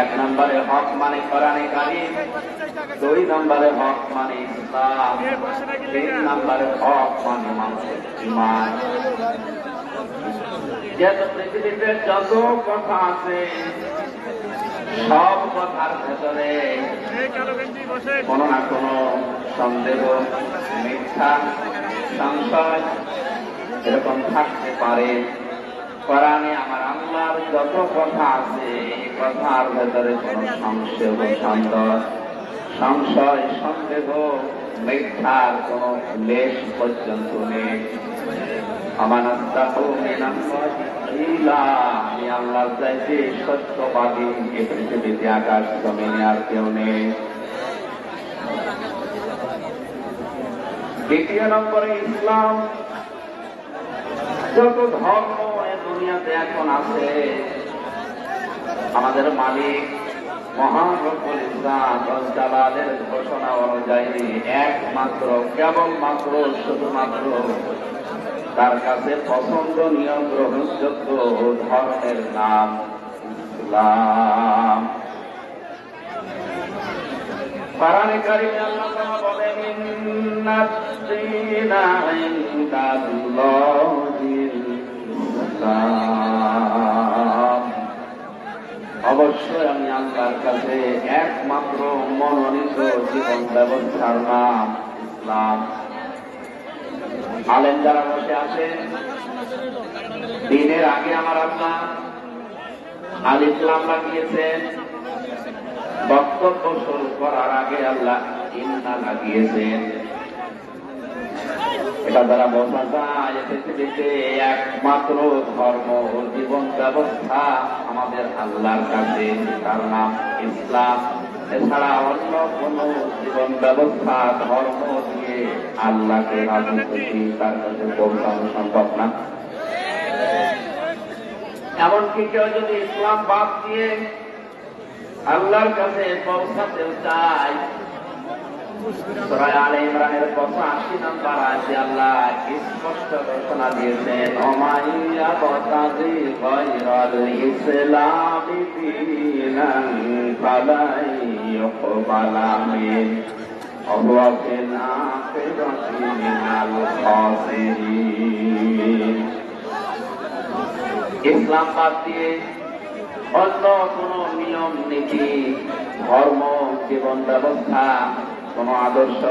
এক নম্বরে হক মানে কোরআনে কারীম, দুই নম্বরে হক মানে ইসলাম, তিন নম্বরে হক মানে মানুষের ঈমান। যেহেতু পৃথিবীতে যত কথা আছে সব কথার ভেতরে কোনো না কোনো সন্দেহ, মিথ্যা, সংশয় এরকম থাকতে পারে। কোরআনে আমার আল্লাহর যত কথা আছে এই কথার ভেতরে কোনো সংশয়, সন্দেহ, মিথ্যার কোনো লেশ পর্যন্ত নেই। আমি আল্লাহর চাইতে সত্যবাদী এ পৃথিবীতে আকাশ জমিনে আর কেউ নেই। দ্বিতীয় নম্বরে ইসলাম। যত ধর্ম এ দুনিয়াতে এখন আছে আমাদের মালিক মহান রব্বুল ইজ্জত জালালের ঘোষণা অনুযায়ী একমাত্র কেবলমাত্র শুধুমাত্র তার কাছে পছন্দনীয় গ্রহণযোগ্য ধর্মের নাম ইসলাম। কোরআনে কারীমে আল্লাহ তাআলা বলেন ইন্নাদ-দীনা ইনদাল্লাহিল ইসলাম। অবশ্যই আমি আল্লাহর কাছে একমাত্র মনোনীত জীবন ব্যবস্থার নাম ইসলাম। আলেম যারা বসে আছেন দিনের আগে আমার আল্লাহ আলিফ লাম লাগিয়েছেন, বক্তব্য শুরু করার আগে আল্লাহ ইন্না লাগিয়েছেন। এটা দ্বারা বোঝা যায় পৃথিবীতে একমাত্র ধর্ম ও জীবন ব্যবস্থা আমাদের আল্লাহর কাছে, তার নাম ইসলাম। এছাড়া অন্য কোন জীবন ব্যবস্থা ধর্ম দিয়ে আল্লাহকে রাজি খুশি তার কাছে পৌঁছানো সম্ভব না। এমনকি কেউ যদি ইসলাম বাদ দিয়ে আল্লাহর কাছে পৌঁছাতে চায়, সূরা আলে ইমরানের 85 নম্বর আয়াতে আল্লাহ স্পষ্ট ঘোষণা দিয়েছেন ওমাইয়া বাতাদি গায়রাল ইসলামি দীনান ফালাই ইউকবালা মিন ওয়া ফিল আখিরাতি মিনাল খাসিরিন। ইসলাম বাদ দিয়ে অন্য কোন নিয়ম নীতি, ধর্ম, জীবন ব্যবস্থা, কোন আদর্শ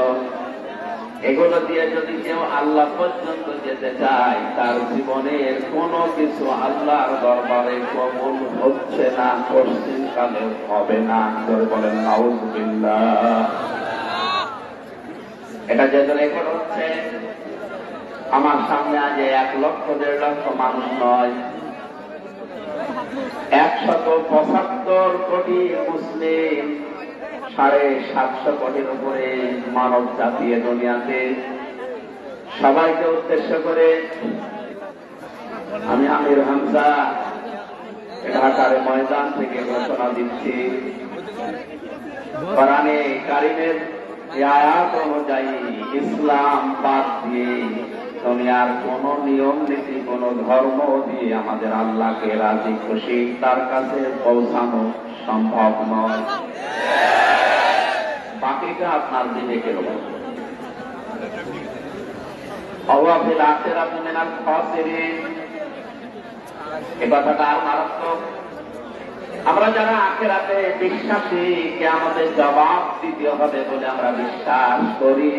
এগুলো দিয়ে যদি কেউ আল্লাহ পর্যন্ত যেতে চায় তার জীবনের কোনো কিছু আল্লাহর দরবারে কবুল হচ্ছে না, পশ্চিমকালে হবে না। বলেন নাউযুবিল্লাহ। এটা যেহেতু রেকর্ড হচ্ছে, আমার সামনে আজ 1,00,000-1,50,000 মানুষ নয়, 175 কোটি মুসলিম, 750 কোটির উপরে মানব জাতি দুনিয়াতে। সবাইকে উদ্দেশ্য করে আমি আমির হামজা ঢাকার ময়দান থেকে ঘোষণা দিচ্ছি, কোরআনে কারীমের আয়াত অনুযায়ী ইসলাম বাদ দিয়ে দুনিয়ার কোন নিয়ম নীতি, কোন ধর্ম দিয়ে আমাদের আল্লাহকে রাজি খুশি তার কাছে পৌঁছানো সম্ভব নয়। বাকিটা আপনার বিবেকের উপর। অওয়াফিল আখিরাতি মিনাল খাসিরিন, এই কথাটা আর মারাত্মক। আমরা যারা আখিরাতে বিশ্বাসী, কিয়ামতের জবাব দিতে হবে বলে আমরা বিশ্বাস করি,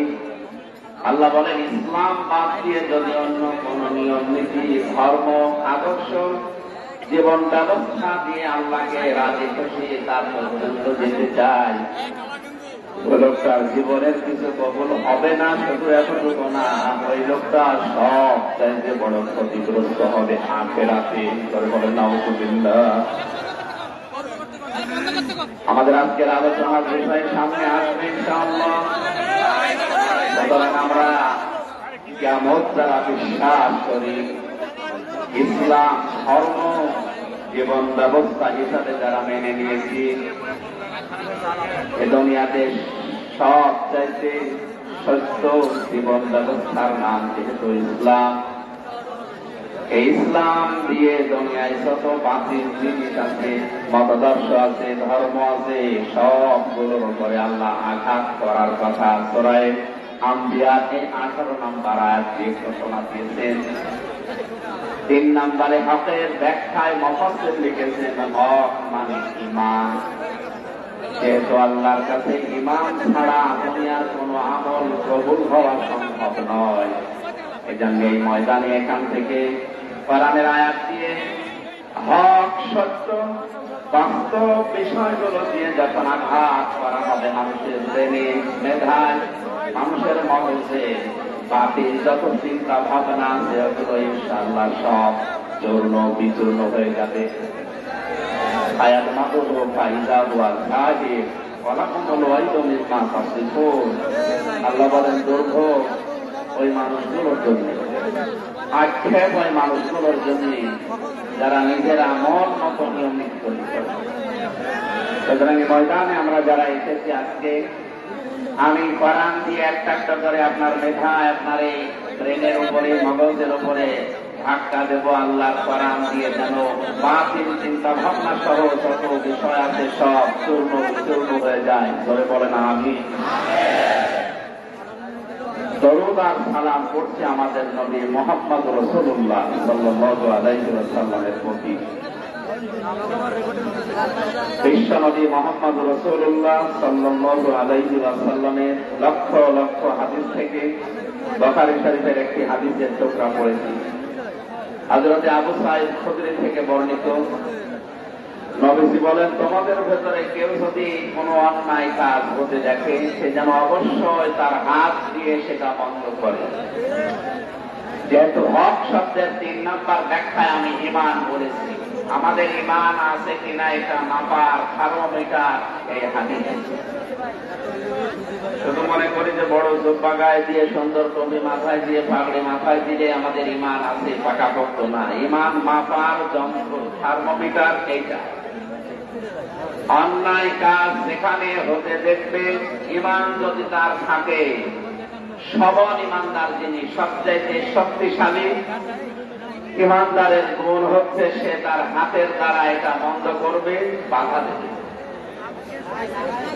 আল্লাহ বলেন ইসলাম বাদ দিয়ে যদি অন্য কোন নিয়ম নীতি, ধর্ম, আদর্শ, জীবন ব্যবস্থা দিয়ে আল্লাহকে রাজি খুশি তার পর্যন্ত যেতে চায়, লোকটার জীবনের কিছু কবুল হবে না। শুধু এতটুকু না, ওই লোকটা সব চাইতে বড় ক্ষতিগ্রস্ত হবে আখিরাতে। বলেন নাউযুবিল্লাহ। আমাদের আজকের আলোচনার বিষয় সামনে আসবে ইনশাআল্লাহ। সুতরাং আমরা কিয়ামত যারা বিশ্বাস করি, ইসলাম ধর্ম জীবন ব্যবস্থা হিসাবে যারা মেনে নিয়েছি, এ দুনিয়াতে সব চাইতে সত্য জীবন ব্যবস্থার নাম যেহেতু ইসলাম, এই ইসলাম দিয়ে দুনিয়ায় যত বাতিল জিনিস আছে মতাদর্শ আছে, ধর্ম আছে, সবগুলোর উপরে আল্লাহ আঘাত করার কথা সূরা আম্বিয়া 18 নম্বর আয়াতে ঘোষণা দিয়েছেন। 3 নম্বরে হকের ব্যাখ্যায় মুফাসসির লিখেছেন হক মানে ঈমান। যেহেতু আল্লাহর কাছে ঈমান ছাড়া দুনিয়ার কোনো আমল কবুল হওয়া সম্ভব নয়, এজন্য এই ময়দানে এখান থেকে কোরআনের আয়াত দিয়ে হক সত্য বাস্তব বিষয়গুলো দিয়ে যখন আঘাত করা হবে মানুষের ব্রেনে, মেধায়, মানুষের মগজে, বাতিল যত চিন্তা ভাবনা আছে ওগুলো ইনশাআল্লাহ সব চূর্ণ বিচূর্ণ হয়ে যাবে। আয়াত মাতুল ফাইজা ওয়াল সাহিব ওয়ালাকুমুল ওয়াইদু মিম্মা তাসিফুন। আল্লাহ বলেন দুর্ভোগ ওই মানুষগুলোর জন্য, আক্ষেপ ওই মানুষগুলোর জন্য যারা নিজেরা মন মতো নিয়ম নীতি তৈরি করে। সুতরাং এই ময়দানে আমরা যারা এসেছি আজকে, আমি কোরআন দিয়ে একটা একটা করে আপনার মেধায়, আপনার এই ব্রেনের উপরে, মগজের উপরে ধাক্কা দেব আল্লাহর কোরআন দিয়ে, যেন বাতিল চিন্তা ভাবনা সহ যত বিষয় আছে সব চূর্ণ বিচূর্ণ হয়ে যায়। ধরে বলেন আমিন। দরুদ আর সালাম করছি আমাদের নবী মুহাম্মদ রাসূলুল্লাহ সাল্লাল্লাহু আলাইহি ওয়াসাল্লামের প্রতি। বিশ্ব নবী মুহাম্মদ রাসূলুল্লাহ সাল্লাল্লাহু আলাইহি ওয়াসাল্লামের লক্ষ লক্ষ হাদিস থেকে বুখারী শরীফের একটি হাদিসের টুকরা পড়েছি। হযরত আবু সাঈদ খুদরি থেকে বর্ণিত, নবীজি বলেন, তোমাদের ভেতরে কেউ যদি কোনো অন্যায় কাজ হতে দেখে, সে যেন অবশ্যই তার হাত দিয়ে সেটা বন্ধ করে। যেহেতু হক শব্দের 3 নম্বর ব্যাখ্যায় আমি ঈমান বলেছি, আমাদের ঈমান আছে কিনা এটা মাপার থার্মোমিটার এই হাদিস। শুধু মনে করি যে বড় জুব্বা গায়ে দিয়ে, সুন্দর টুপি মাথায় দিয়ে, পাগড়ি মাথায় দিলে আমাদের ঈমান আছে, পাকাপোক্ত না। ঈমান মাপার যন্ত্র, থার্মোমিটার এইটা। অন্যায় কাজ যেখানে হতে দেখবে, ঈমান যদি তার থাকে, সবল ঈমানদার যিনি সবচাইতে শক্তিশালী ঈমানদারের গুণ হচ্ছে সে তার হাতের দ্বারা এটা বন্ধ করবে, বাধা দেবে।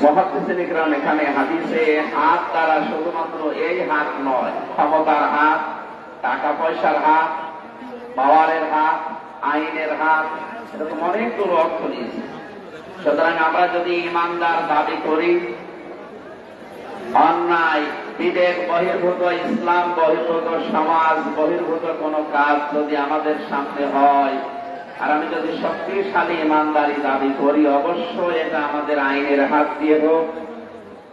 মুহাদ্দিসিন ইকরাম এখানে হাদিসে হাত দ্বারা শুধুমাত্র এই হাত নয়, ক্ষমতার হাত, টাকা পয়সার হাত, পাওয়ারের হাত, আইনের হাত, এরকম অনেকগুলো অর্থ নিয়েছে। সুতরাং আমরা যদি ঈমানদার দাবি করি, অন্যায়, বিবেক বহির্ভূত, ইসলাম বহির্ভূত, সমাজ বহির্ভূত কোন কাজ যদি আমাদের সামনে হয়, আর আমি যদি শক্তিশালী ঈমানদারি দাবি করি, অবশ্যই এটা আমাদের আইনের হাত দিয়ে হোক,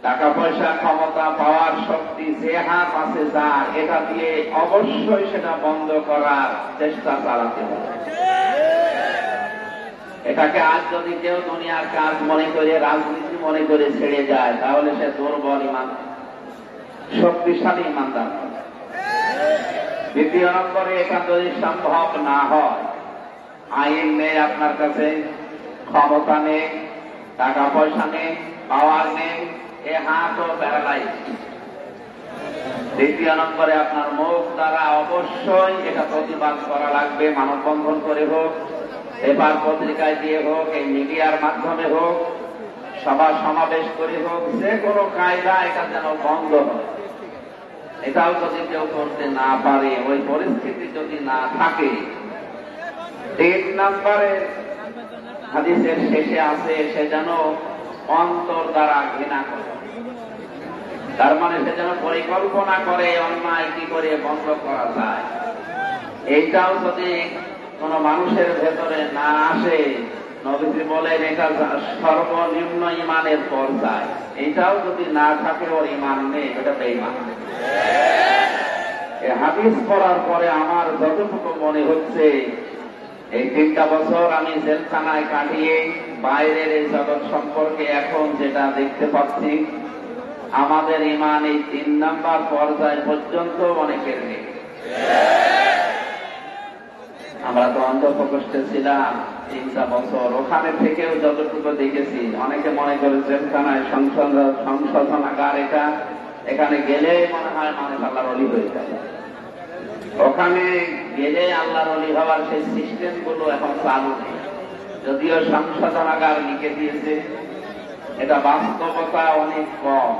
টাকা পয়সা, ক্ষমতা, পাওয়ার, শক্তি যে হাত আছে যার, এটা দিয়ে অবশ্যই সেটা বন্ধ করার চেষ্টা চালাতে হবে। এটাকে আজ যদি কেউ দুনিয়ার কাজ মনে করে, রাজনীতি মনে করে ছেড়ে যায়, তাহলে সে দুর্বল ঈমান, শক্তিশালী ঈমানদার। দ্বিতীয় নম্বরে, এটা যদি সম্ভব না হয়, আইন নেই আপনার কাছে, ক্ষমতা নেই, টাকা পয়সা নেই, পাওয়ার নেই, এ হাতও প্যারালাইজ। দ্বিতীয় নম্বরে, আপনার মুখ দ্বারা অবশ্যই এটা প্রতিবাদ করা লাগবে, মানববন্ধন করে হোক, পেপার পত্রিকায় দিয়ে হোক, এই মিডিয়ার মাধ্যমে হোক, সভা সমাবেশ করে হোক, যে কোনো কায়দা এটা যেন বন্ধ হয়। এটাও যদি কেউ করতে না পারে, ওই পরিস্থিতি যদি না থাকে, 3 নম্বরে হাদিসের শেষে আছে, সে যেন অন্তর দ্বারা ঘৃণা করে। তার মানে সে যেন পরিকল্পনা করে অন্যায় কি করে বন্ধ করা যায়। এইটাও যদি কোন মানুষের ভেতরে না আসে, নবীজি বলেন এটা সর্বনিম্ন ঈমানের পর্যায়। এইটাও যদি না থাকে, ওর ঈমান নেই, এটা বেঈমান। এই হাদিস পড়ার পরে আমার যতটুকু মনে হচ্ছে, এই 3টা বছর আমি জেলখানায় কাটিয়ে বাইরের এই জগৎ সম্পর্কে এখন যেটা দেখতে পাচ্ছি, আমাদের ঈমান এই 3 নম্বর পর্যায় পর্যন্ত অনেকের নেই। আমরা তো অন্ধপ্রকোষ্ঠে ছিলাম 3টা বছর, ওখানে থেকেও যতটুকু দেখেছি, অনেকে মনে করে জেলখানায় সংশোধনাগার এটা, এখানে গেলে মনে হয় মানুষ আল্লাহর ওলি হয়ে যায়। ওখানে গেলে আল্লাহর ওলি হওয়ার সেই সিস্টেম গুলো এখন চালু নেই। যদিও সংশোধনাগার লিখে দিয়েছে, এটা বাস্তবতা অনেক কম।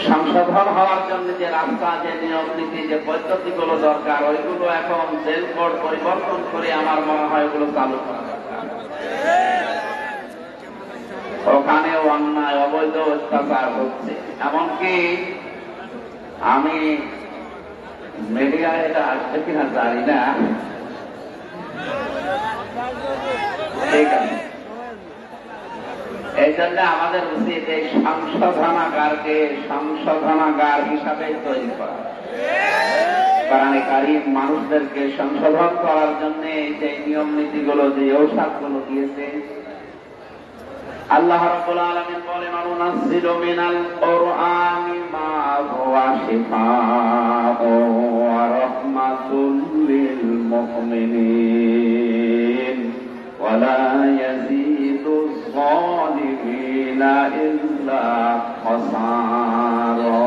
সংশোধন হওয়ার জন্য যে রাস্তা, যে নিয়ম নীতি, যে পদ্ধতিগুলো দরকার, ওইগুলো এখন জেল কোড পরিবর্তন করে আমার মনে হয় ওগুলো চালু করা দরকার। ওখানেও অন্যায়, অবৈধ অত্যাচার হচ্ছে। এমনকি আমি মিডিয়ায় এটা আসবে কিনা জানি না, ঠিক আছে, এই জন্য আমাদের উচিত এই সংশোধনাগারকে সংশোধনাগার হিসাবে তৈরি করা। কোরআনে কারীম মানুষদেরকে সংশোধন করার জন্য যে নিয়ম নীতিগুলো, যে ঔষধগুলো দিয়েছে, আল্লাহ রাব্বুল আলামিন বলেন, অনুনাজ্জিলু মিনাল কুরআনি মা হুয়া শিফাউন ওয়া রাহমাতুল লিল মুমিনিন ওয়া লা ইয়াজিদুজ যালিমিনা ইল্লা খাসারা।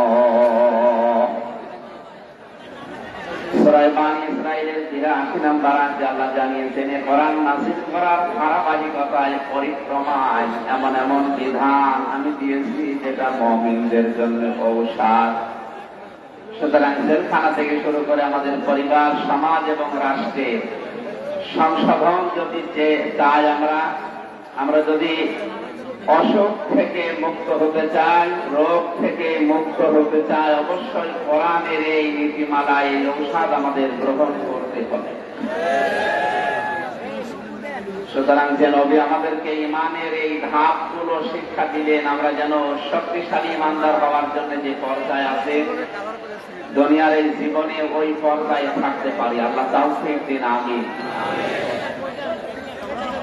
সূরা বানী ইসরাঈলের ৮৩ নম্বর আয়াতে আল্লাহ জানিয়েছেন, কোরআন নাযিল করার ধারাবাহিকতায়, পরিক্রমায় এমন এমন বিধান আমি দিয়েছি যেটা মুমিনদের জন্য ঔষধ। সুতরাং জেলখানা থেকে শুরু করে আমাদের পরিবার, সমাজ এবং রাষ্ট্রের সংশোধন যদি চাই, আমরা যদি অসুখ থেকে মুক্ত হতে চাই, রোগ থেকে মুক্ত হতে চাই, অবশ্যই কোরআনের এই নীতিমালা, এই ঔষধ আমাদের গ্রহণ করতে হবে। সুতরাং যে নবী আমাদেরকে ইমানের এই ধাপগুলো শিক্ষা দিলেন, আমরা যেন শক্তিশালী ইমানদার হওয়ার জন্য যে পর্যায়ে আছে, দুনিয়ার এই জীবনে ওই পর্যায়ে থাকতে পারি। আল্লাহ তাওফীক দিন, আমিন।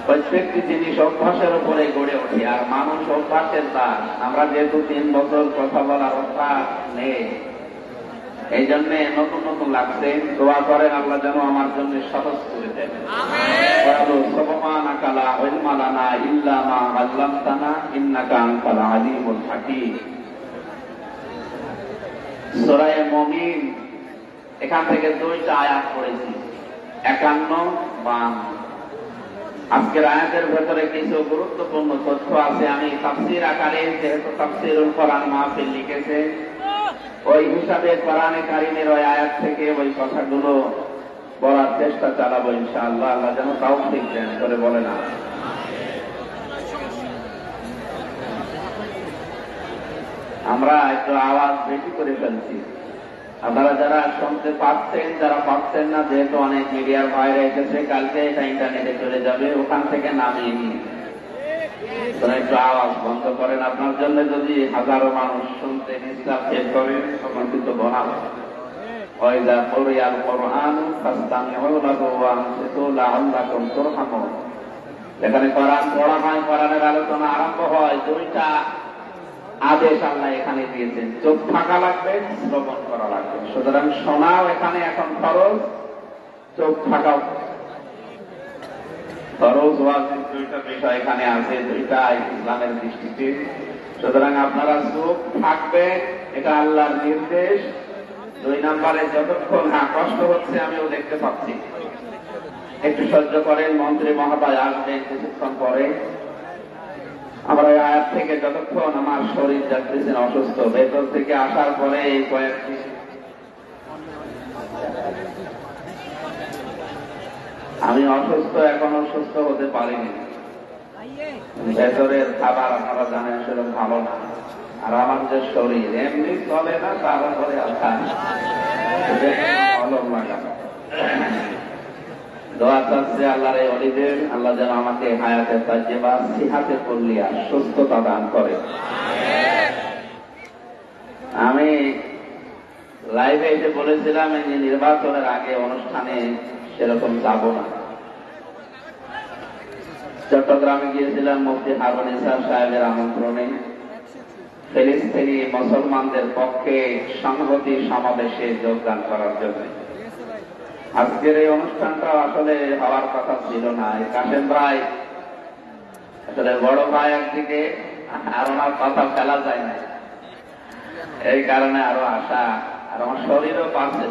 প্রত্যেকটি জিনিস অভ্যাসের উপরে গড়ে ওঠে, আর মানুষ অভ্যাসের দাস। আমরা যেহেতু ৩ বছর কথা বলার অভ্যাস নেই, এই জন্য নতুন নতুন লাগছে। দোয়া করেন আল্লাহ যেন আমার জন্য সহজ করে দেন। সুবহানাকা লা ইলমা লানা ইল্লা মা আল্লামতানা ইন্নাকা আনতাল আলিমুল হাকীম। সূরা মুমিন, এখান থেকে 2টা আয়াত পড়েছি, 51, 52। আজকের আয়াতের ভেতরে কিছু গুরুত্বপূর্ণ তথ্য আছে। আমি তাফসীর আকারে, যেহেতু তাফসীরুল কোরআন মাহফিল লিখেছে, ওই হিসাবে কোরআনে কারীমের ওই আয়াত থেকে ওই কথাগুলো বলার চেষ্টা চালাবো ইনশাআল্লাহ। আল্লাহ যেন তাওফীক দেন, করে বলে না। আমরা একটু আওয়াজ বেশি করে ফেলছি, আপনারা যারা শুনতে পাচ্ছেন, যারা পাচ্ছেন না, যেহেতু অনেক মিডিয়ার বাইরে এসেছে, কালকে এটা ইন্টারনেটে চলে যাবে, ওখান থেকে নামিয়ে নিয়ে একটু আওয়াজ বন্ধ করেন। আপনার জন্য যদি হাজারো মানুষ শুনতে ডিস্টার্ব ফেল করে, তখন কিন্তু বলা হবে, ওয়াইযা কুরিয়াল কুরআনু ফাসতামিউ লাহু ওয়া আনসিতু লাআল্লাকুম তুরহামুন। এখানে কোরআন পড়া হয়, কোরআনের আলোচনা আরম্ভ হয়, 2টা আদেশ আল্লাহ এখানে দিয়েছেন। চোখ থাকা লাগবে, শ্রবণ করা লাগবে। সুতরাং শোনাও এখানে এখন ফরজ, চোখ থাকাও ফরজ। ওয়াজিব 2টা বিষয় এখানে আছে, 2টা ইসলামের দৃষ্টিতে। সুতরাং আপনারা চোখ থাকবেন, এটা আল্লাহর নির্দেশ। 2 নম্বরে, যতক্ষণ কষ্ট হচ্ছে আমিও দেখতে পাচ্ছি, একটু সহ্য করেন। মন্ত্রী মহোদয় আসবেন কিছুক্ষণ পরে। আমরা এই আয়াত থেকে যতক্ষণ আমার শরীর যাচ্ছেন অসুস্থ, ভেতর থেকে আসার পরে এই কয়েকটি আমি অসুস্থ, এখনো সুস্থ হতে পারিনি। ভেতরের খাবার আপনারা জানেন সেরকম ভালো না, আর আমার যে শরীর এমনি চলে না, তার উপরে অলম লাগানো। দোয়া চাচ্ছে আল্লাহর এই ওলিদের, আল্লাহ যেন আমাকে হায়াতে তাইয়্যিবা, সিহাতে কুল্লিয়া, সুস্থতা দান করে। আমি লাইভে এসে বলেছিলাম এই নির্বাচনের আগে অনুষ্ঠানে সেরকম যাব না। চট্টগ্রামে গিয়েছিলাম মুফতি হারুন ইসহাক সাহেবের আমন্ত্রণে, ফিলিস্তিনি মুসলমানদের পক্ষে সংহতি সমাবেশে যোগদান করার জন্য। আজকের এই অনুষ্ঠানটা আসলে হওয়ার কথা ছিল না। কাশেম ভাই আসলে বড় ভাই একদিকে, আর ওনার কথা ফেলা যায় না, এই কারণে আরো আশা, আর আমার শরীরও পাচ্ছে।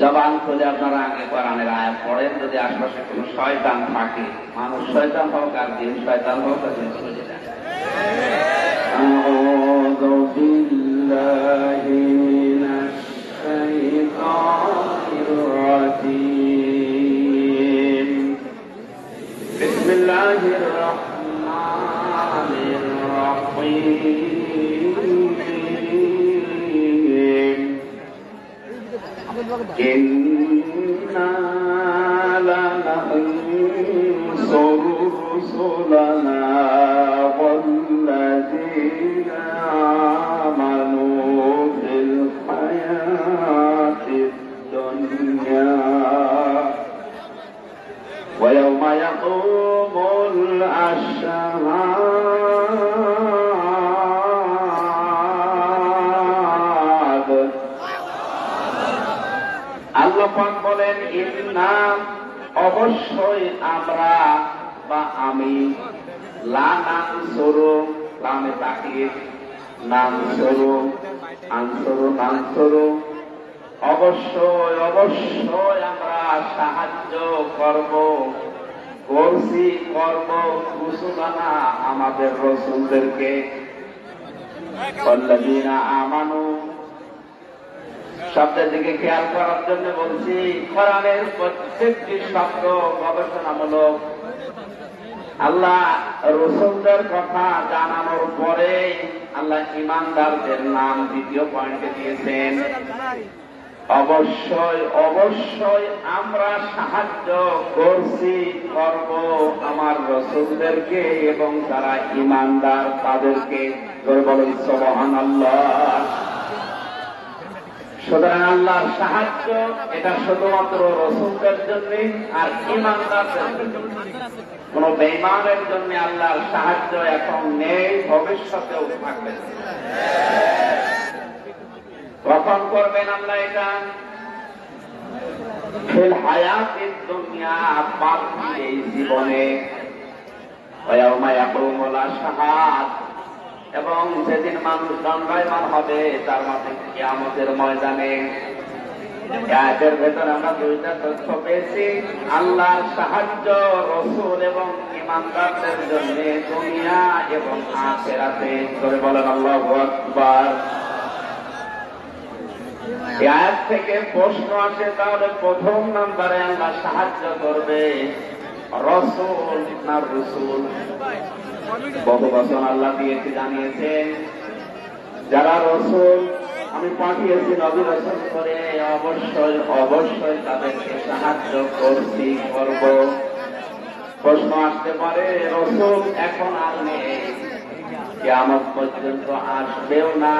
জবান খুলে আপনারা আগে কোরআনের আয়াত পড়েন। যদি আশপাশে কোনো শয়তান থাকে, মানুষ শয়তান হোক আর জিন শয়তান হোক, চলে যায়। আউযু বিল্লাহি মিনাশ শাইতানির রাজীম। বিসমিল্লাহির রাহমানির রাহিম। إنا لننصر رسلنا والذين آمنوا في الحياة الدنيا ويوم يقوم الأشهاد। আল্লাহ পাক বলেন, ইন্না অবশ্যই আমরা বা আমি, লানানসুরু লামে তাকিদ, নানসুরু আনসুরু নানসুরু, অবশ্যই অবশ্যই আমরা সাহায্য করব, করছি করব, রুসুলানা আমাদের রাসূলদেরকে, ওয়াল্লাযীনা আমানু শব্দের দিকে খেয়াল করার জন্য বলছি। কোরআনের প্রত্যেকটি শব্দ গবেষণামূলক। আল্লাহ রাসূলদের কথা জানানোর পরে আল্লাহ ঈমানদারদের নাম দ্বিতীয় পয়েন্টে দিয়েছেন। অবশ্যই অবশ্যই আমরা সাহায্য করছি করব আমার রাসূলদেরকে এবং যারা ঈমানদার তাদেরকে। বলেন সুবহানাল্লাহ। সুতরাং আল্লাহর সাহায্য এটা শুধুমাত্র রাসূলদের জন্য আর ঈমানদারদের জন্য। কোন বেঈমানের জন্য আল্লাহর সাহায্য এখন নেই, ভবিষ্যতেও থাকবে না। কখন করবেন আল্লাহ এটা? ফিল হায়াতিদ দুনিয়া, পার্থিব এই জীবনে, ওয়া ইয়াউমা ইয়াকুমুল আশহাদ, এবং যেদিন মানুষ দণ্ডায়মান হবে তার মাঝে কিয়ামতের ময়দানে। আয়াতের ভেতরে আমরা দুইটা তথ্য পেয়েছি। আল্লাহর সাহায্য রাসূল এবং ঈমানদারদের জন্য দুনিয়া এবং আখিরাতে। করে বলেন আল্লাহু আকবার। এই আয়াত থেকে প্রশ্ন আসে, তাহলে প্রথম নম্বরে আল্লাহ সাহায্য করবে রাসূল না রাসূল? বহু বছর আল্লাহ দিয়েছে, জানিয়েছেন যারা রাসূল আমি পাঠিয়েছি নবী রাসূল করে, অবশ্যই অবশ্যই তাদেরকে সাহায্য করছি করব। প্রশ্ন আসতে পারে, রাসূল এখন আর নেই, কিয়ামত পর্যন্ত আসবেও না,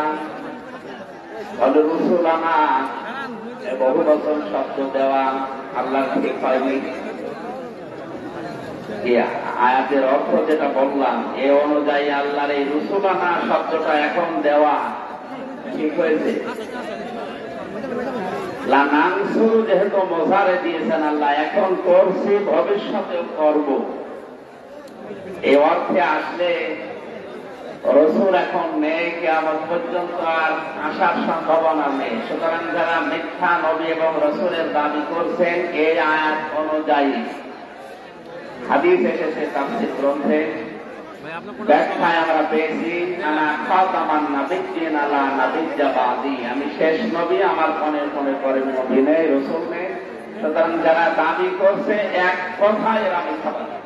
তাহলে রুসুলানা বহু বছর শব্দ দেওয়া আল্লাহ ঠিক হয়নি। আয়াতের অর্থ যেটা বললাম এ অনুযায়ী আল্লাহর এই রুসুলানা শব্দটা এখন দেওয়া ঠিক হয়েছে। লানানসুরু যেহেতু মোজারে দিয়েছেন আল্লাহ, এখন করছি ভবিষ্যতেও করব, এই অর্থে আসলে রাসূল এখন নেই, কিয়ামত পর্যন্ত আর আসার সম্ভাবনা নেই। সুতরাং যারা মিথ্যা নবী এবং রাসূলের দাবি করছেন এই আয়াত অনুযায়ী, হাদিস এসেছে তাফসীর গ্রন্থে, ব্যাখ্যায় আমরা পেয়েছি আনা খাতামান নাবিয়্যিন আলা নাবিয়্যা বাদি, আমি শেষ নবী, আমার পনের পরে নবী নেই, রাসূল নেই। সুতরাং যারা দাবি করছে এক কথায় এরা মিথ্যা বলে।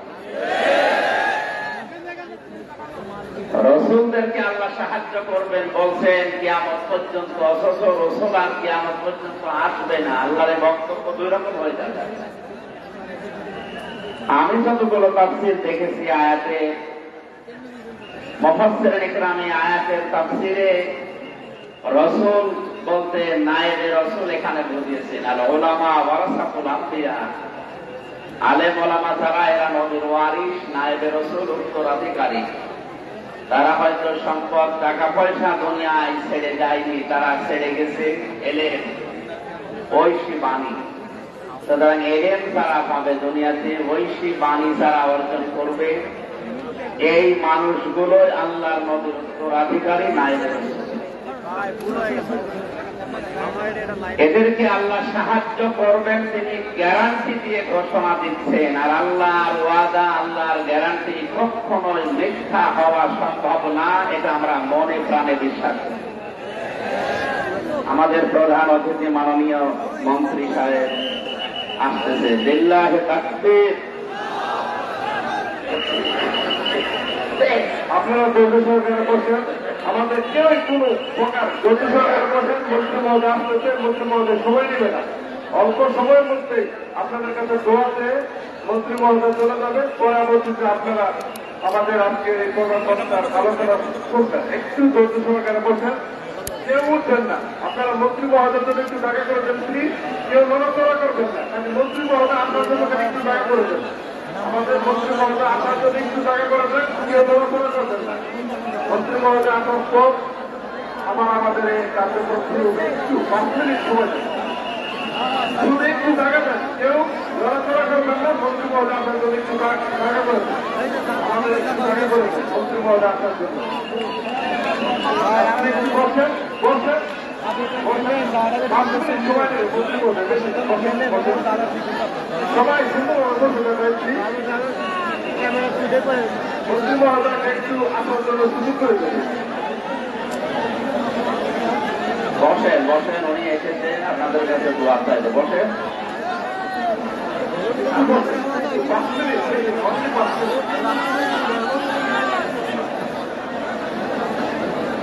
রাসূলদেরকে আল্লাহ সাহায্য করবেন বলছেন কিয়ামত পর্যন্ত, অথচ রাসূল আর কিয়ামত পর্যন্ত আসবে না। আল্লাহর বক্তব্য দুই রকম হয়ে যাবে। আমি যতগুলো তাফসীর দেখেছি আয়াতে, মুফাসসিরিন ইকরাম এই আয়াতের তাফসীরে রাসূল বলতে নায়েবে রাসূল এখানে বুঝিয়েছেন। আল উলামা ওয়ারাসাতুল আম্বিয়া, আলেম ওলামা যারা এরা নবীর ওয়ারিস, নায়েবে রাসূল উত্তরাধিকারী। তারা হয়তো সম্পদ টাকা পয়সা দুনিয়ায় ছেড়ে যায়নি, তারা ছেড়ে গেছে এলেম, ঐশী বাণী। সুতরাং এলেম তারা পাবে দুনিয়াতে, ঐশী বাণী তারা অর্জন করবে। এই মানুষগুলোই আল্লাহর নবীর উত্তরাধিকারী নায়েবে রাসূল। এদেরকে আল্লাহ সাহায্য করবেন, তিনি গ্যারান্টি দিয়ে ঘোষণা দিচ্ছেন। আর আল্লাহর ওয়াদা, আল্লাহর গ্যারান্টি কখনোই মিথ্যা হওয়া সম্ভব না, এটা আমরা মনে প্রাণে বিশ্বাস করি। আমাদের প্রধান অতিথি মাননীয় মন্ত্রী সাহেব আসতেছে। লিল্লাহি তাকবীর। আপনারা ধৈর্য সহকারে বসেন, আমাদের কেউ কোনো প্রকার ধৈর্য সহকারে বসেন। মন্ত্রী মহোদয় আসতেছে, মন্ত্রী মহোদয় সময় নেবে না, অল্প সময়ের মধ্যে আপনাদের কাছে দোয়াতে মন্ত্রী মহোদয় চলে যাবে। পরবর্তীতে আপনারা আমাদের আজকে এই প্রধান বক্তার আলোচনা করবেন। একটু ধৈর্য সহকারে বসেন, কেউ উঠবেন না। আপনারা মন্ত্রী মহোদয়ের জন্য একটু জায়গা করে দেন প্লিজ, কেউ নড়াচড়া করবেন না। কারণ মন্ত্রী মহোদয় আপনার জন্য একটু জায়গা করে দেন। আমাদের মন্ত্রী মহোদয় আপনার জন্য একটু জায়গা করে দেন, কেউ নড়াচড়া করবেন না। মন্ত্রী মহোদয় আপনার সব আমাদের এই কার্যক্রম শুরু একটু 5 মিনিট সময় দেন, শুধু একটু জায়গা দেন, কেউ নড়াচড়া করবেন না। মন্ত্রী মহোদয় আপনার জন্য একটু জায়গা করে দেন, আমাদের একটু জায়গা করে দেন মন্ত্রী মহোদয় আপনার জন্য। আপনি একটু বসেন, বসেন, সবাই সুন্দরভাবে বসে যাচ্ছি। মন্ত্রী মহোদয়কে একটু আপনার জন্য সুযোগ করে দেবেন। বসেন বসেন, উনি এসেছেন আপনাদের কাছে দোয়া চাইতে। বসেন।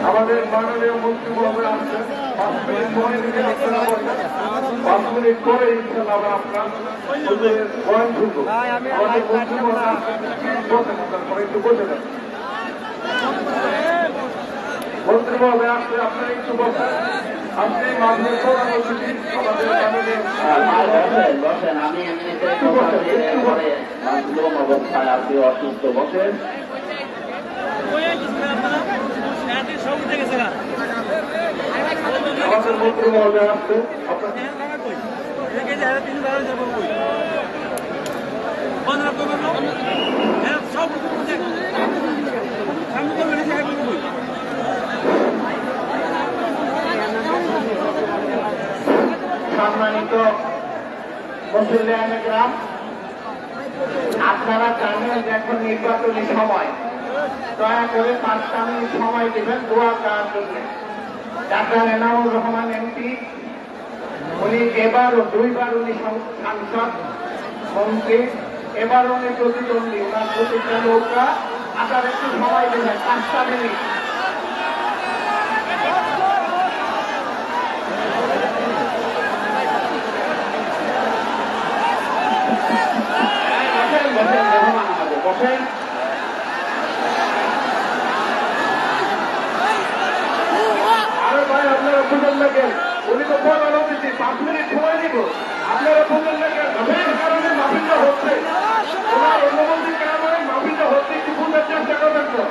আমাদের মাননীয় মন্ত্রী মহোদয় আসছেন, 5 মিনিট সময় দিকে আপনারা বসেন। 5 মিনিট পরে ইনশাল্লাহ আমরা আপনার বয়ান শুনবো। আমাদের মন্ত্রী মহোদয় আসছেন, বসেন, তারপরে একটু বসে যান। মন্ত্রী মহোদয় আসছে, আপনারা একটু বসেন। আপনি মাধ্যমিক প্রধান অতিথি আমাদের বসেন বসেন, আমি এমনিতে অবস্থায় আপনি অসুস্থ। বসেন। আমাদের মন্ত্রী মহোদয় আসছে, সম্মানিত মুসলিম গ্রাম, আপনারা জানেন যে এখন নির্বাচনী সময়। দয়া করে 5টা মিনিট সময় দেবেন দোয়া করার জন্য। ডাক্তার এনামুর রহমান এমপি, উনি এবারও 2বার উনি সাংসদ মন্ত্রী, এবার উনি প্রতিদ্বন্দ্বী। ওনার প্রতিটা লোকরা আপনার একটু সময় দেবেন, 5টা মিনিট। বসেন মেহমান আমাদের, বসেন। আরে ভাই আপনারা বুঝেন না কেন? উনি তো প্রধান অতিথি, 5 মিনিট সময় দিব। আপনারা বুঝেন না কেন? এই কারণে মাহফিলটা হচ্ছে, ওনার অনুমতির কারণে মাহফিলটা হচ্ছে। একটু বুঝার চেষ্টা করবেন তো,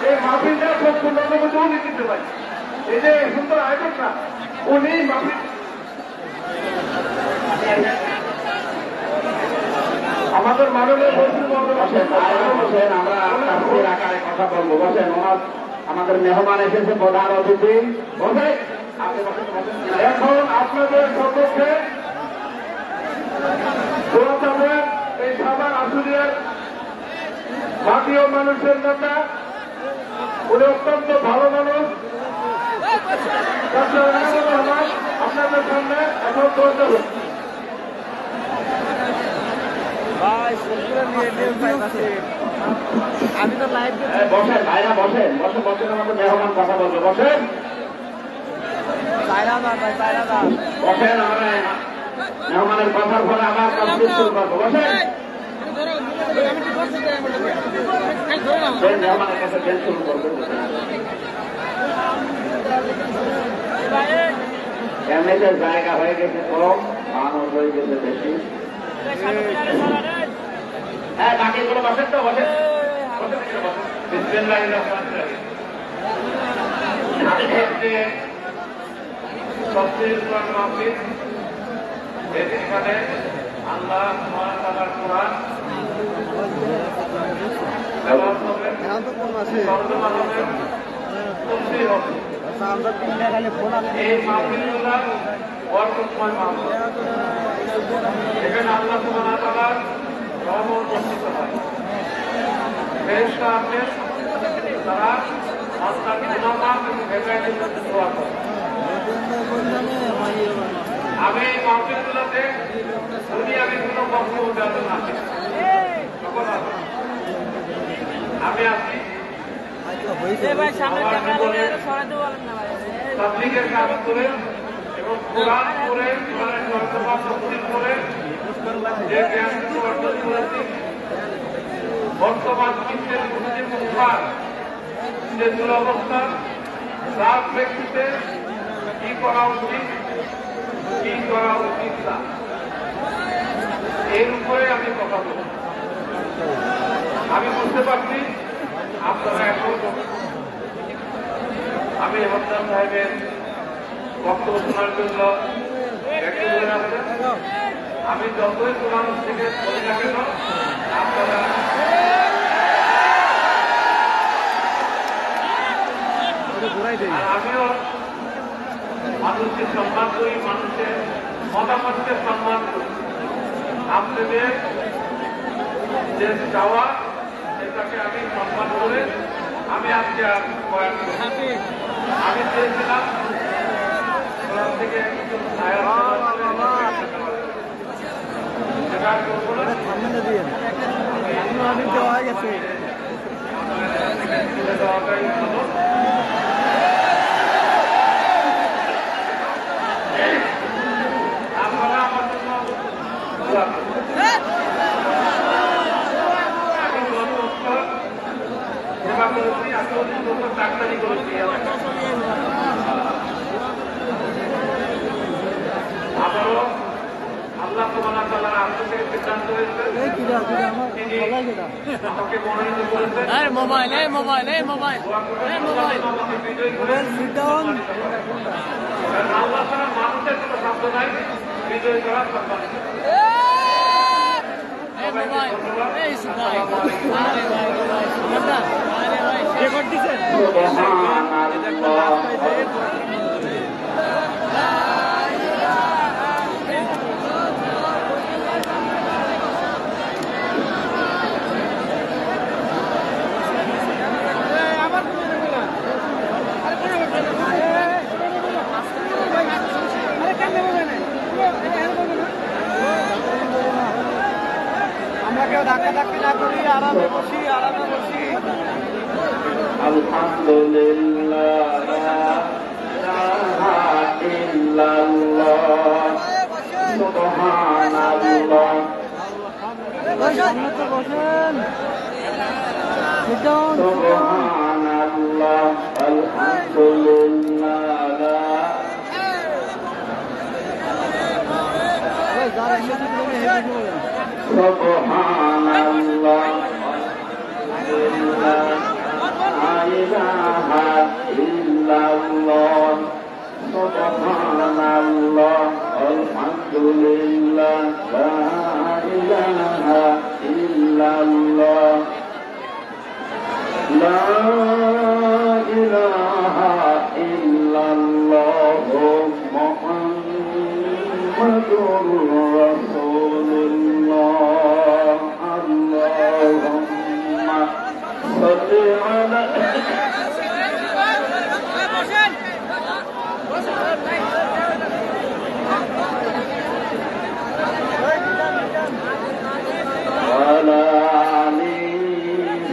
এই মাহফিলটা সম্পূর্ণ অনুমতি উনি দিতে পারেন। এই যে সুন্দর আয়োজন না, উনি মাহফিল আমাদের মাননীয় মন্ত্রী মহোদয় বসেন, আমরা তাফসীর আকারে কথা বলবো। বসেন, আমাদের মেহমান এসেছে, প্রধান অতিথি। বসেন, আপনি বসেন। এখন আপনাদের সম্পর্কে দোয়া চাবেন এই সাভার আসুরিয়ার জাতীয় মানুষের নেতা, উনি অত্যন্ত ভালো মানুষ। ডক্টর এনামুর রহমান আপনাদের সামনে এখন দোয়া চাবেন। আমি তো লাইভ বসেন ভাইরা, বসেন বসে বসেন, আমাদের মেহমান কথা বলবে। বসেন বসেন, আমরা মেহমানের কথার পরে আবার কমপ্লিট শুরু করবো। বসেন, মেহমানের কাছে বেল শুরু করবো। এমনিতে জায়গা হয়ে গেছে কম, মানুষ হয়ে গেছে বেশি। হ্যাঁ, বাকিগুলো বসেন তো, বসেন। এখানে আল্লাহ তাআলার কোরআন এবং তর্জমা হবে, তাফসীর হবে। এই মাহফিলগুলো বরকতময় মাহফিল। এখানে আল্লাহ সুবহানাহু ওয়া তাআলার রহমত বর্ষিত হয়। ফেরেশতা আছেন, তারা আল্লাহর গুনাহ মাফ এবং হেদায়েতের জন্য দোয়া করে। আমি এই মাহফিলগুলোতে দুনিয়াবি কোনো বক্তব্য দেওয়ার জন্য আসি না। আমি আসি তাবলীগের কাজ করে এবং কোরআন করে, কোরআনের শর্তবাদ তফসীর করে যে জ্ঞান অর্জন করেছি, বর্তমান বিশ্বের মুসলিম উম্মাহর যে দুরবস্থা, তার প্রেক্ষিতে কি করা উচিত, কি করা উচিত না, এর উপরে আমি কথা বলব। আমি বুঝতে পারছি আপনারা এখন আমি হেমন্তান সাহেবের বক্তব্য শোনার জন্য ব্যক্তি হয়ে আছেন। আমি যতই কোরআন থেকে বলি না কেন, আপনারা আমিও মানুষকে সম্মান করি, মানুষের মতামতকে সম্মান করি। আপনাদের যে চাওয়া সেটাকে আমি সম্মান করে আমি আজকে আর বয়ান করি। আমি চেয়েছিলাম কোরআন থেকে সেটা করবো না। দেওয়াটাই ভালো। আপনারা আমার জন্য দোয়া করবেন। আমি গত বছর সেবা করেছি, আমি 19 বছর ডাক্তারি করেছি। আবারও আল্লাহ সুবহানাহু ওয়া তাআলার আদেশ থেকে সিদ্ধান্ত হয়েছে, তিনি আমাকে মনোনীত করেছেন। আল্লাহ ছাড়া মানুষের কোনো শব্দ নাই বিজয় করার সম্মানিত। আমরা কেউ ধাক্কা ধাক্কি না করি, আরামে বসি, আরামে বসি। আলহামদুলিল্লাহ লা ইলাহা ইল্লাল্লাহ সুবহানাল্লাহ। সামনে তো বসেন। সুবহানাল্লাহ আলহামদুলিল্লাহ লা সুবহানাল্লাহ লা ইলাহা ইল্লাল্লাহ সুবহানাল্লাহ আলহামদুলিল্লাহ লা ইলাহা ইল্লাল্লাহ লা ইলাহা ইল্লাল্লাহ মুহাম্মাদুর রাসূলুল্লাহ। আল্লাহুম্মা সাল্লি আলা وعلى آل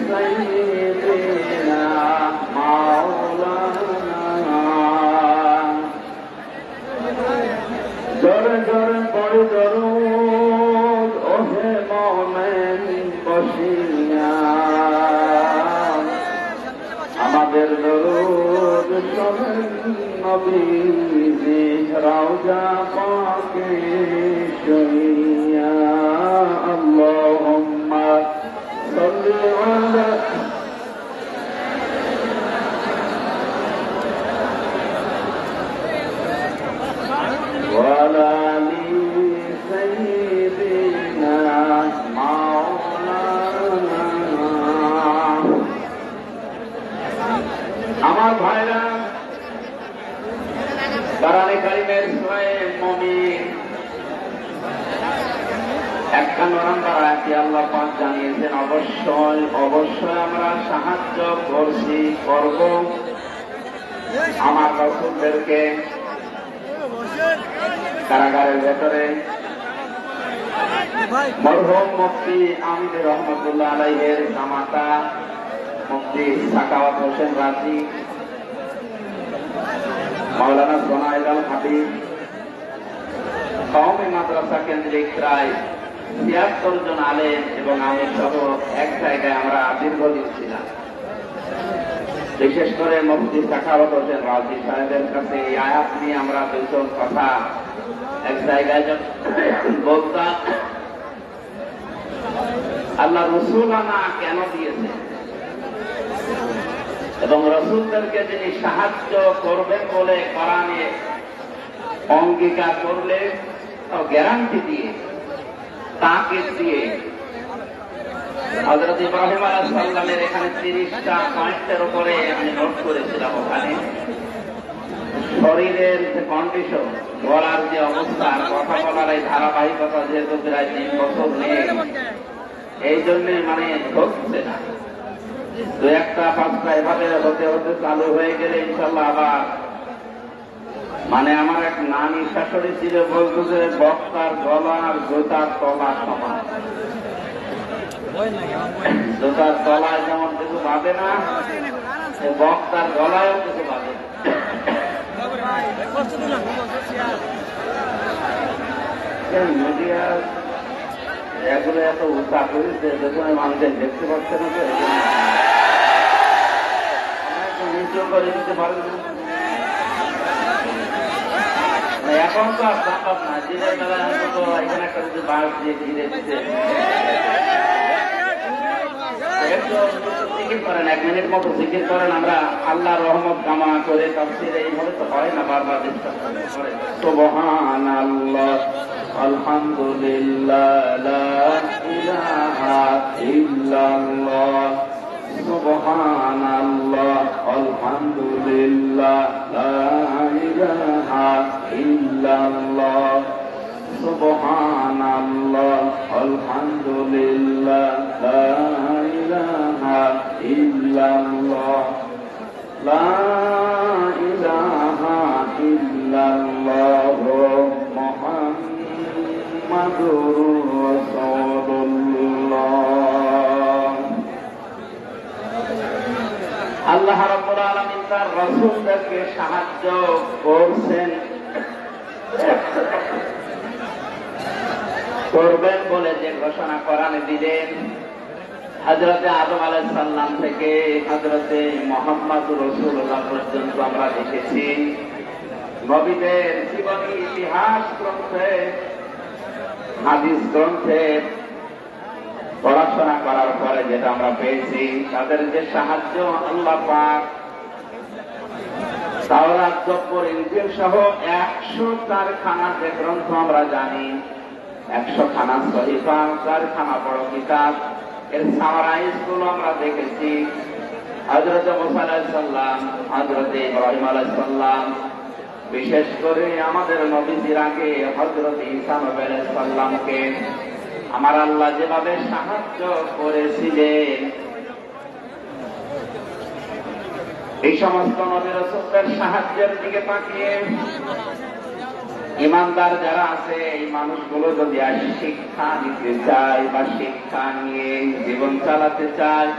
سيدنا مولانا জোরে জোরে পড়ে দরুদ ওহে মোমেন বসিয়া আমাদের দরুদ শোনেন নবীজি রওজা পাকে শুইয়া। আল্লাহুম্মা সাল্লি আলা وعلى آل سيدنا مولانا। আমার ভাইরা জানিয়েছেন অবশ্যই অবশ্যই আমরা সাহায্য করছি, করব আমার রাসূলদেরকে কারাগারের ভেতরে। মরহুম মুফতি আমির রহমতুল্লাহ আলাইহির জামাতা মুফতি সাখাওয়াত হোসেন রাজি, মাওলানা সোনাইল আল হাবিব, কওমি মাদ্রাসা কেন্দ্রিক প্রায় ৭৬ জন আলেম এবং আমি সহ এক জায়গায় আমরা দীর্ঘদিন ছিলাম। বিশেষ করে মুফতি সাখাওয়াত হোসেন রাজি সাহেবের কাছে এই আয়াত নিয়ে আমরা দুজন কথা এক জায়গায় বলতাম। আল্লাহ রসুলানা কেন দিয়েছে এবং রসুলদেরকে যিনি সাহায্য করবেন বলে কোরআনে অঙ্গীকার করলে গ্যারান্টি দিয়ে তাকে দিয়ে হযরত ইব্রাহিম আলাইহিস সালামের এখানে 30টা পয়েন্টের উপরে আমি নোট করেছিলাম। ওখানে শরীরের যে কন্ডিশন, গলার যে অবস্থা, কথা বলার এই ধারাবাহিকতা যেহেতু প্রায় 3 বছর নেই, এই জন্যে মানে ধরছে না। 2-1টা 5টা এভাবে হতে হতে চালু হয়ে গেলে ইনশাল্লাহ আবার মানে আমার এক নানি শাশুড়ি ছিল বলতো যে বক্তার গলা আর জোতার তলা সমান। জোতার তলায় যেমন কিছু বাঁধে না, বক্তার গলায়ও কিছু বাঁধে না। মিডিয়া এগুলো এত উৎসাহ করেছে যখন মানুষের দেখতে পাচ্ছে না, তো নিচু করে দিতে পারবে না। এখন তো আর সম্ভব না, দিনের বেলায় অন্তত এখানে একটা যদি বাস দিয়ে ঘিরে দিতে জিকির করেন, 1 মিনিট মতো জিকির করেন, আমরা আল্লাহর রহমত কামনা করে তাফসীর এইভাবে তো হয় না, বারবার ডিসকাস করে সুবহানাল্লাহ আলহামদুলিল্লাহ লা ইলাহা ইল্লাল্লাহ সুবহানাল্লাহ আলহামদুলিল্লাহ লা ইলাহা ইল্লাল্লাহ সুবহানাল্লাহ আলহামদুলিল্লাহ লা ইলাহা ইল্লাল্লাহ লা ইলাহা ইল্লাল্লাহ মুহাম্মাদুর রাসূলুল্লাহ। আল্লাহ রাব্বুল আলামিন তার রাসূলদেরকে সাহায্য করছেন, করবেন বলে যে ঘোষণা কোরআনে দিলেন। হযরতে আদম আলাইহিস সালাম থেকে হযরতে মুহাম্মদুর রাসূলুল্লাহ পর্যন্ত আমরা দেখেছি নবীদের জীবনী ইতিহাস গ্রন্থে, হাদিস গ্রন্থে পড়াশোনা করার পরে যেটা আমরা পেয়েছি, তাদের যে সাহায্য আল্লাহ পাক তাওরাত, জব্বর, ইনজিল সহ 104 খানা যে গ্রন্থ আমরা জানি, 100 খানা সহিফা, 4 খানা বড় কিতাব, এর সামারাইজ গুলো আমরা দেখেছি। হযরত মুসা আলাইহিস সালাম, হযরত ইব্রাহিম আলাইহিস সালাম, বিশেষ করে আমাদের নবীজির আগে হযরত ঈসা আলাইহিস সালামকে আমার আল্লাহ যেভাবে সাহায্য করেছিলেন, এই সমস্ত নবী রাসূলদের সাহায্যের দিকে তাকিয়ে ইমানদার যারা আছে এই মানুষগুলো যদি আজ শিক্ষা নিতে চায় বা শিক্ষা নিয়ে জীবন চালাতে চায়,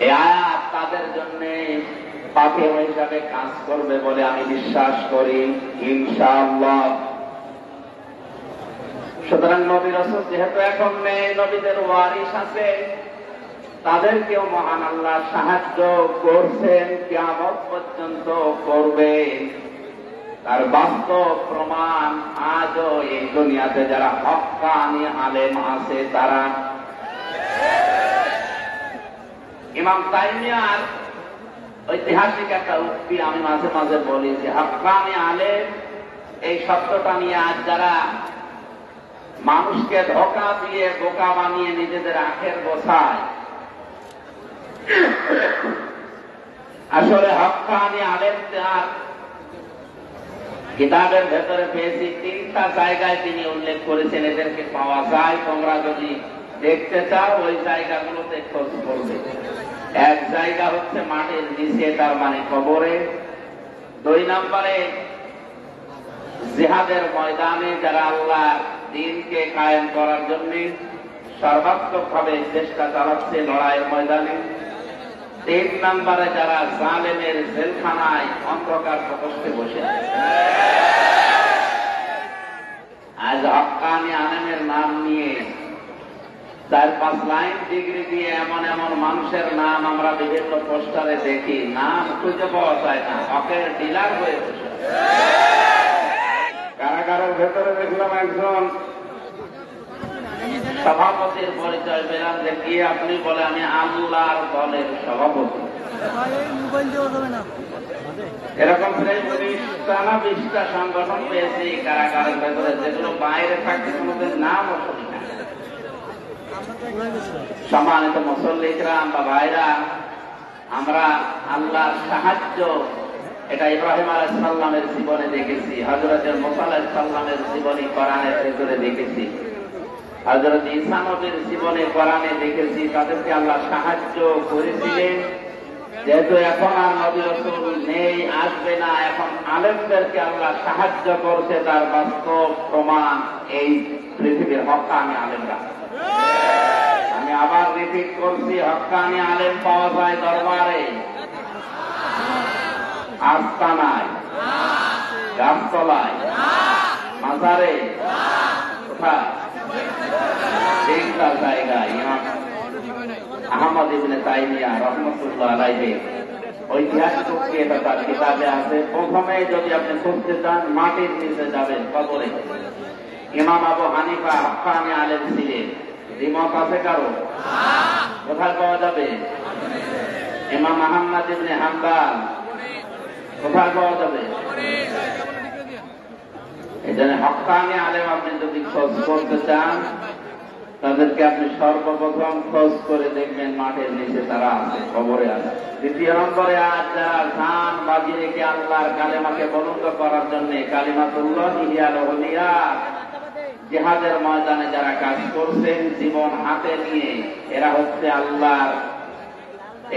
এই আয়াত তাদের জন্য পাথেয় হিসাবে কাজ করবে বলে আমি বিশ্বাস করি ইনশাআল্লাহ। সুতরাং নবী রাসূল যেহেতু এখন নেই, নবীদের ওয়ারিস আছে, তাদেরকেও মহান আল্লাহ সাহায্য করছেন, কিয়ামত পর্যন্ত করবেন। তার বাস্তব প্রমাণ আজও এই দুনিয়াতে যারা হক্কানি আলেম আছে তারা। ইমাম তাইমিয়ার ঐতিহাসিক একটা উক্তি আমি মাঝে মাঝে বলি যে হক্কানি আলেম এই শব্দটা নিয়ে আজ যারা মানুষকে ধোঁকা দিয়ে বোকা বানিয়ে নিজেদের আখের বসায়, আসলে হক্কানি আলেম তার কিতাবের ভেতরে পেয়েছি 3টা জায়গায় তিনি উল্লেখ করেছেন এদেরকে পাওয়া যায়। তোমরা যদি দেখতে চাও ওই জায়গাগুলোতে খোঁজ করবে। এক জায়গা হচ্ছে মাটির নিচে, তার মানে কবরে। 2 নম্বরে জিহাদের ময়দানে, যারা আল্লাহ দ্বীনকে কায়েম করার জন্য সর্বাত্মক ভাবে চেষ্টা চালাচ্ছে লড়াইয়ের ময়দানে। 3 নম্বরে যারা জালেমের জেলখানায় অন্ধকার প্রকোষ্ঠে বসে আছে। আজ হক্কানি আলেমের নাম নিয়ে 4-5 লাইন ডিগ্রি দিয়ে এমন এমন মানুষের নাম আমরা বিভিন্ন পোস্টারে দেখি, নাম খুঁজে পাওয়া যায় না, হকের ডিলার হয়ে বসে। কারাগারের ভেতরে দেখলাম একজন সভাপতির পরিচয় পেলাম যে কি আপনি, বলে আমি আল্লাহর দলের সভাপতি। মোবাইল দেওয়া যাবে না। এরকম প্রায় 19টা সংগঠন পেয়েছি কারাগারের ভেতরে, যেগুলো বাইরে থাকতে কোনোদিন নামও শুনি না। সম্মানিত মুসল্লিকরাম বা ভাইরা, আমরা আল্লাহর সাহায্য এটা ইব্রাহিম আলাইহিস সালামের জীবনে দেখেছি, হযরত মুসা আলাইহিস সালামের জীবনী কোরআনের ভেতরে দেখেছি, হযরত ঈসা নবীর জীবনে কোরআনে দেখেছি। তাদেরকে আল্লাহ সাহায্য করেছিলেন। যেহেতু এখন আর নবী রাসূল নেই, আসবে না, এখন আলেমদেরকে আল্লাহ সাহায্য করছে, তার বাস্তব প্রমাণ এই পৃথিবীর হক্কানি আলেমরা। আমি আবার রিপিট করছি, হক্কানি আলেম পাওয়া যায় দরবারে, আস্তানায়, গাছতলায়, মাজারে, কোথায়? 3টা জায়গায়। ইমাম আহমদ ইবনে তাইমিয়া রাহমাতুল্লাহ আলাইহি ঐতিহাসিক এটা তার কিতাবে আছে। প্রথমে যদি আপনি খুঁজতে চান, মাটির নিচে যাবেন, কবরে। ইমাম আবু হানিফা হক্কানি আলেম ছিলেন, দ্বিমত আছে কারো? কোথায় পাওয়া যাবে? ইমাম আহমদ ইবনে হাম্বল কোথায় পাওয়া যাবে? এই জন্য হক্কানি আলেম আপনি যদি খোঁজ করতে চান, তাদেরকে আপনি সর্বপ্রথম খোঁজ করে দেখবেন মাটির নিচে তারা আছে, কবরে আছে। 2 নম্বরে আজ যারা জান বাজি রেখে আল্লাহর কালেমাকে বুলন্দ করার জন্য, কালিমাতুল্লাহি হিয়াল উলিয়া, জিহাদের ময়দানে যারা কাজ করছেন জীবন হাতে নিয়ে, এরা হচ্ছে আল্লাহর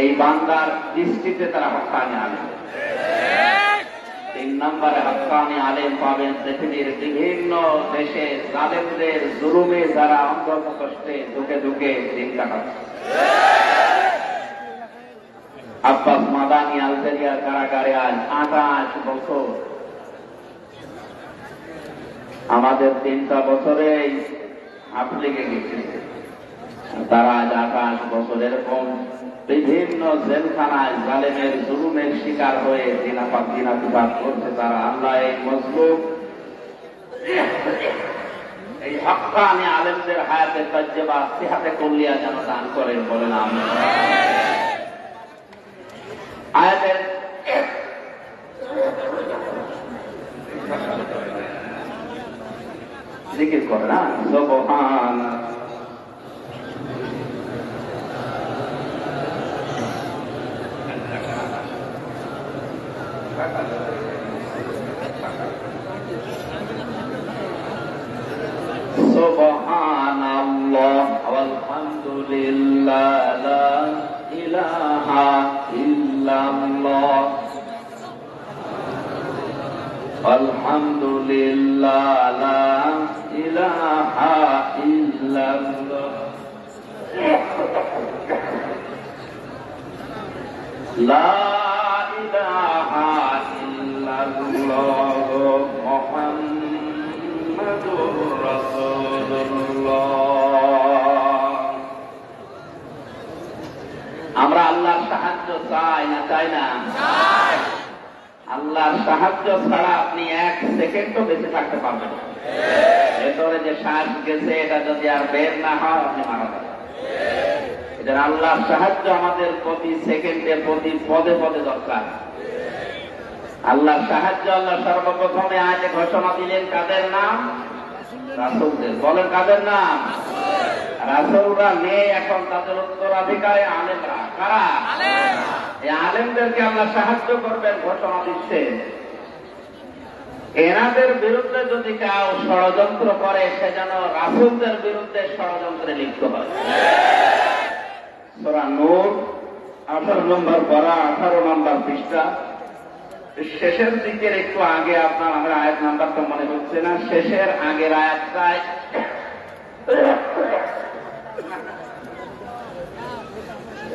এই বান্দার দৃষ্টিতে তারা হক্কানি আলেম। 3 নম্বরে হক্কানি আলেম পাবেন পৃথিবীর বিভিন্ন দেশে জালেমদের জুলুমে যারা অন্ধ কষ্টে দুঃখে দুঃখে দিন কাটাচ্ছে। আব্বাস মাদানি আলজেরিয়া কারাগারে আজ 28 বছর। আমাদের 3টা বছরেই হাত লেগে গেছে, তারা আজ 28 বছর এরকম বিভিন্ন জেলখানায় জালেমের জুলুমের শিকার হয়ে দিনাতিপাত করছে তারা। আল্লাহ এই মজলুম, এই হক্কানি আলেমদের হায়াতে তাজ্জেবা সিহাতে কুল্লিয়া যেন দান করেন, বলেন আমিন। আয়াতের জিকির করে না, সুবহানাল্লাহ। সুবহানাল্লাহ আলহামদুলিল্লাহ লা ইলাহা ইল্লাল্লাহ আলহামদুলিল্লাহ লা ইলাহা ইল্লাল্লাহ লা ইলাহা ইল্লাল্লাহ মুহাম্মাদুর রাসূলুল্লাহ। আমরা আল্লাহর সাহায্য চাই না, চাই না? আল্লাহর সাহায্য ছাড়া আপনি 1 সেকেন্ডও বেঁচে থাকতে পারবেন না। ভেতরে যে শ্বাস গেছে এটা যদি আর বের না হয়, আপনি মারা যাবেন। এদের আল্লাহর সাহায্য আমাদের প্রতি সেকেন্ডে, প্রতি পদে পদে দরকার। আল্লাহর সাহায্য আল্লাহ সর্বপ্রথমে আজ ঘোষণা দিলেন কাদের নাম? রাসূলদের। বলেন কাদের নাম? রাসূলরা নেই এখন, তাদের উত্তরাধিকারী আলেমরা। কারা? এই আলেমদেরকে আল্লাহ সাহায্য করবেন ঘোষণা দিচ্ছেন। এনাদের বিরুদ্ধে যদি কেউ ষড়যন্ত্র করে সে যেন রাসূলদের বিরুদ্ধে ষড়যন্ত্রে লিপ্ত হয়। সূরা নূর 18 নম্বর পারা 18 নম্বর পৃষ্ঠা শেষের দিকের একটু আগে আপনার আমার আয়াত নাম্বারটা মনে হচ্ছে না, শেষের আগের আয়াতটায়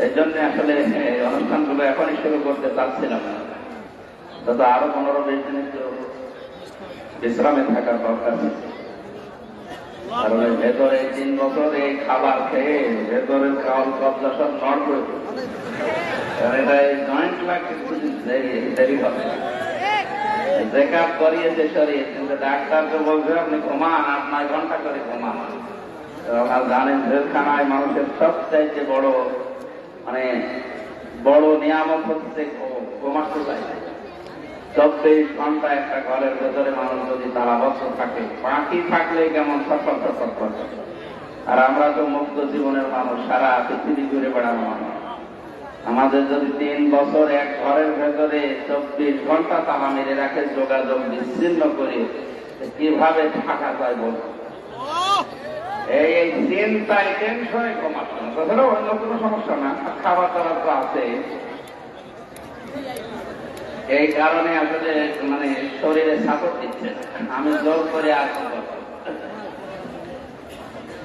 এই জন্য আসলে অনুষ্ঠানগুলো এখনই শুরু করতে চাচ্ছিলাম না, তবে আরো 15-20 দিন একটু বিশ্রামে থাকার দরকার। কারণ ভেতরে 3 বছর এই খাবার খেয়ে ভেতরের চাউল কবজা সব নড় করে এটা জয়েন্ট লাগছে, দেরি হবে। চেক আপ করিয়েছে শরীর, কিন্তু ডাক্তারকে বলছে আপনি ঘুমান, 8-9 ঘন্টা করে ঘুমান। আপনারা জানেন জেলখানায় মানুষের সবচাইতে বড় বড় নিয়ামত হচ্ছে ঘুমাতে চাইছে। 24 ঘন্টা একটা ঘরের ভেতরে মানুষ যদি তালাবদ্ধ থাকে, পাখি থাকলে কেমন সফর সফর করবে। আর আমরা তো মুক্ত জীবনের মানুষ, সারা পৃথিবী ঘুরে বেড়ানো মানুষ। আমাদের যদি 3 বছর এক ঘরের ভেতরে 24 ঘন্টা তালা মেরে রাখে, যোগাযোগ বিচ্ছিন্ন করে, কিভাবে থাকা যায় বল? এই চিন্তায় টেনশনে কমাচ্ছে না, তাছাড়া অন্য কোনো সমস্যা না, খাবার দাবার তো আছে। এই কারণে আসলে শরীরে সাপোর্ট দিচ্ছে, আমি জোর করে আসছি।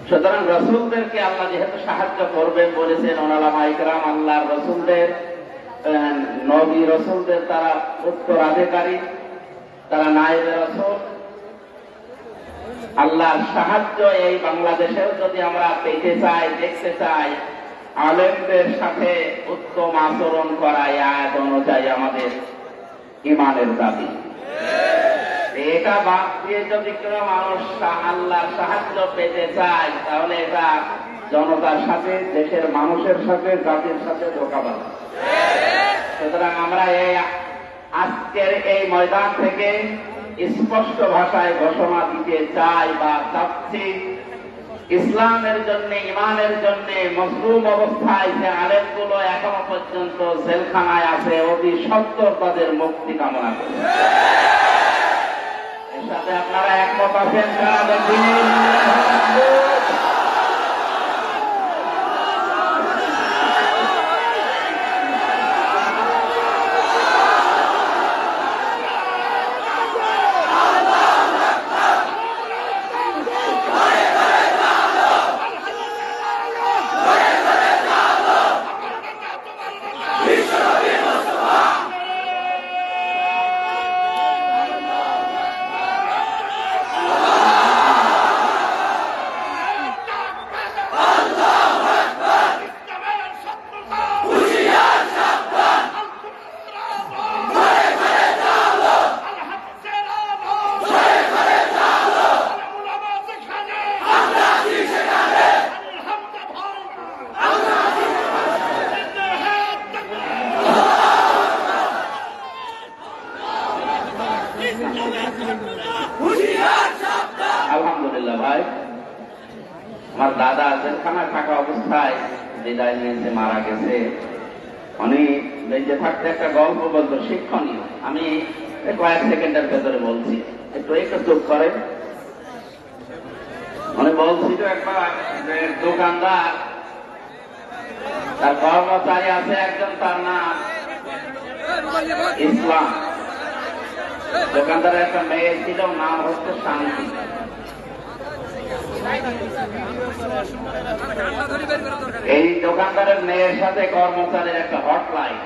সুতরাং রসুলদেরকে আল্লাহ যেহেতু সাহায্য করবেন বলেছেন, ওলামা ইকরাম আল্লাহর রসুলদের, নবী রসুলদের তারা উত্তরাধিকারী, তারা নায়েবে রসুল। আল্লাহর সাহায্য এই বাংলাদেশেও যদি আমরা পেতে চাই, দেখতে চাই, আলেমদের সাথে উত্তম আচরণ করা আয়াত অনুযায়ী আমাদের ইমানের দাবি। এটা বাদ দিয়ে যদি কোনো মানুষ আল্লাহর সাহায্য পেতে চায়, তাহলে এটা জনতার সাথে, দেশের মানুষের সাথে, জাতির সাথে ধোঁকাবাজ। সুতরাং আমরা আজকের এই ময়দান থেকে স্পষ্ট ভাষায় ঘোষণা দিতে চাই বা চাচ্ছি, ইসলামের জন্য, ইমানের জন্য মজলুম অবস্থায় যে আলেমগুলো এখনো পর্যন্ত জেলখানায় আছে, অতি সত্বর তাদের মুক্তি কামনা করি। এর সাথে আপনারা একমত আছেন? আলহামদুলিল্লাহ ভাই, আমার দাদা জেলখানায় থাকা অবস্থায় বিদায় নিয়েছে, মারা গেছে। উনি বেঁচে থাকতে একটা গল্প বলতো, শিক্ষণীয়। আমি কয়েক সেকেন্ডের ভেতরে বলছি, একটু চুপ করে। উনি বলছিল একবার দোকানদার, তার কর্মচারী আছে একজন, তার নাম ইসলাম। দোকানদারের একটা মেয়ে ছিল, নাম হচ্ছে শান্তি। এই দোকানদারের মেয়ের সাথে কর্মচারীর একটা হটলাইন।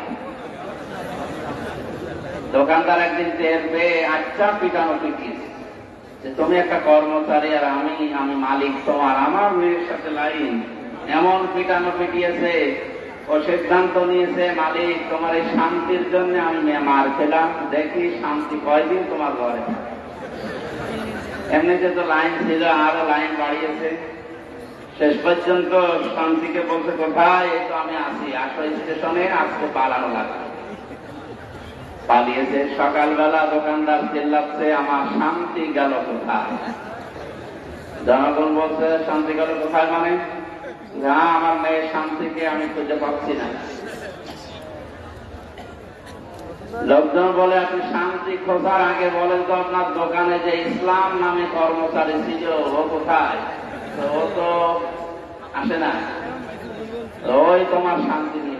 দোকানদার একদিন টের পেয়ে আচ্ছা পিটানো পিটিয়েছে যে তুমি একটা কর্মচারী আর আমি মালিক তোমার, আমার মেয়ের সাথে লাইন। এমন পিটানো পিটিয়েছে, ও সিদ্ধান্ত নিয়েছে, মালিক তোমার এই শান্তির জন্য আমি মার খেলাম, দেখি শান্তি কয়দিন তোমার ঘরে। এমনিতে তো লাইন ছিল, আরো লাইন বাড়িয়েছে। শেষ পর্যন্ত শান্তিকে বলছে, কোথায়? এই তো আমি আছি, আসো স্টেশনে, আজকে পালানো লাগবে। পালিয়েছে। সকালবেলা দোকানদার চিল্লাচ্ছে, আমার শান্তি গেল কোথায়? জনগণ বলছে, শান্তি গেল কোথায় মানে? না, আমার মেয়ের শান্তিকে আমি খুঁজে পাচ্ছি না। লোকজন বলে আপনি শান্তি খোঁজার আগে বলেন তো আপনার দোকানে যে ইসলাম নামে কর্মচারী ছিল ও কোথায়? তো ও তো আসে না, ওই তোমার শান্তি নিয়ে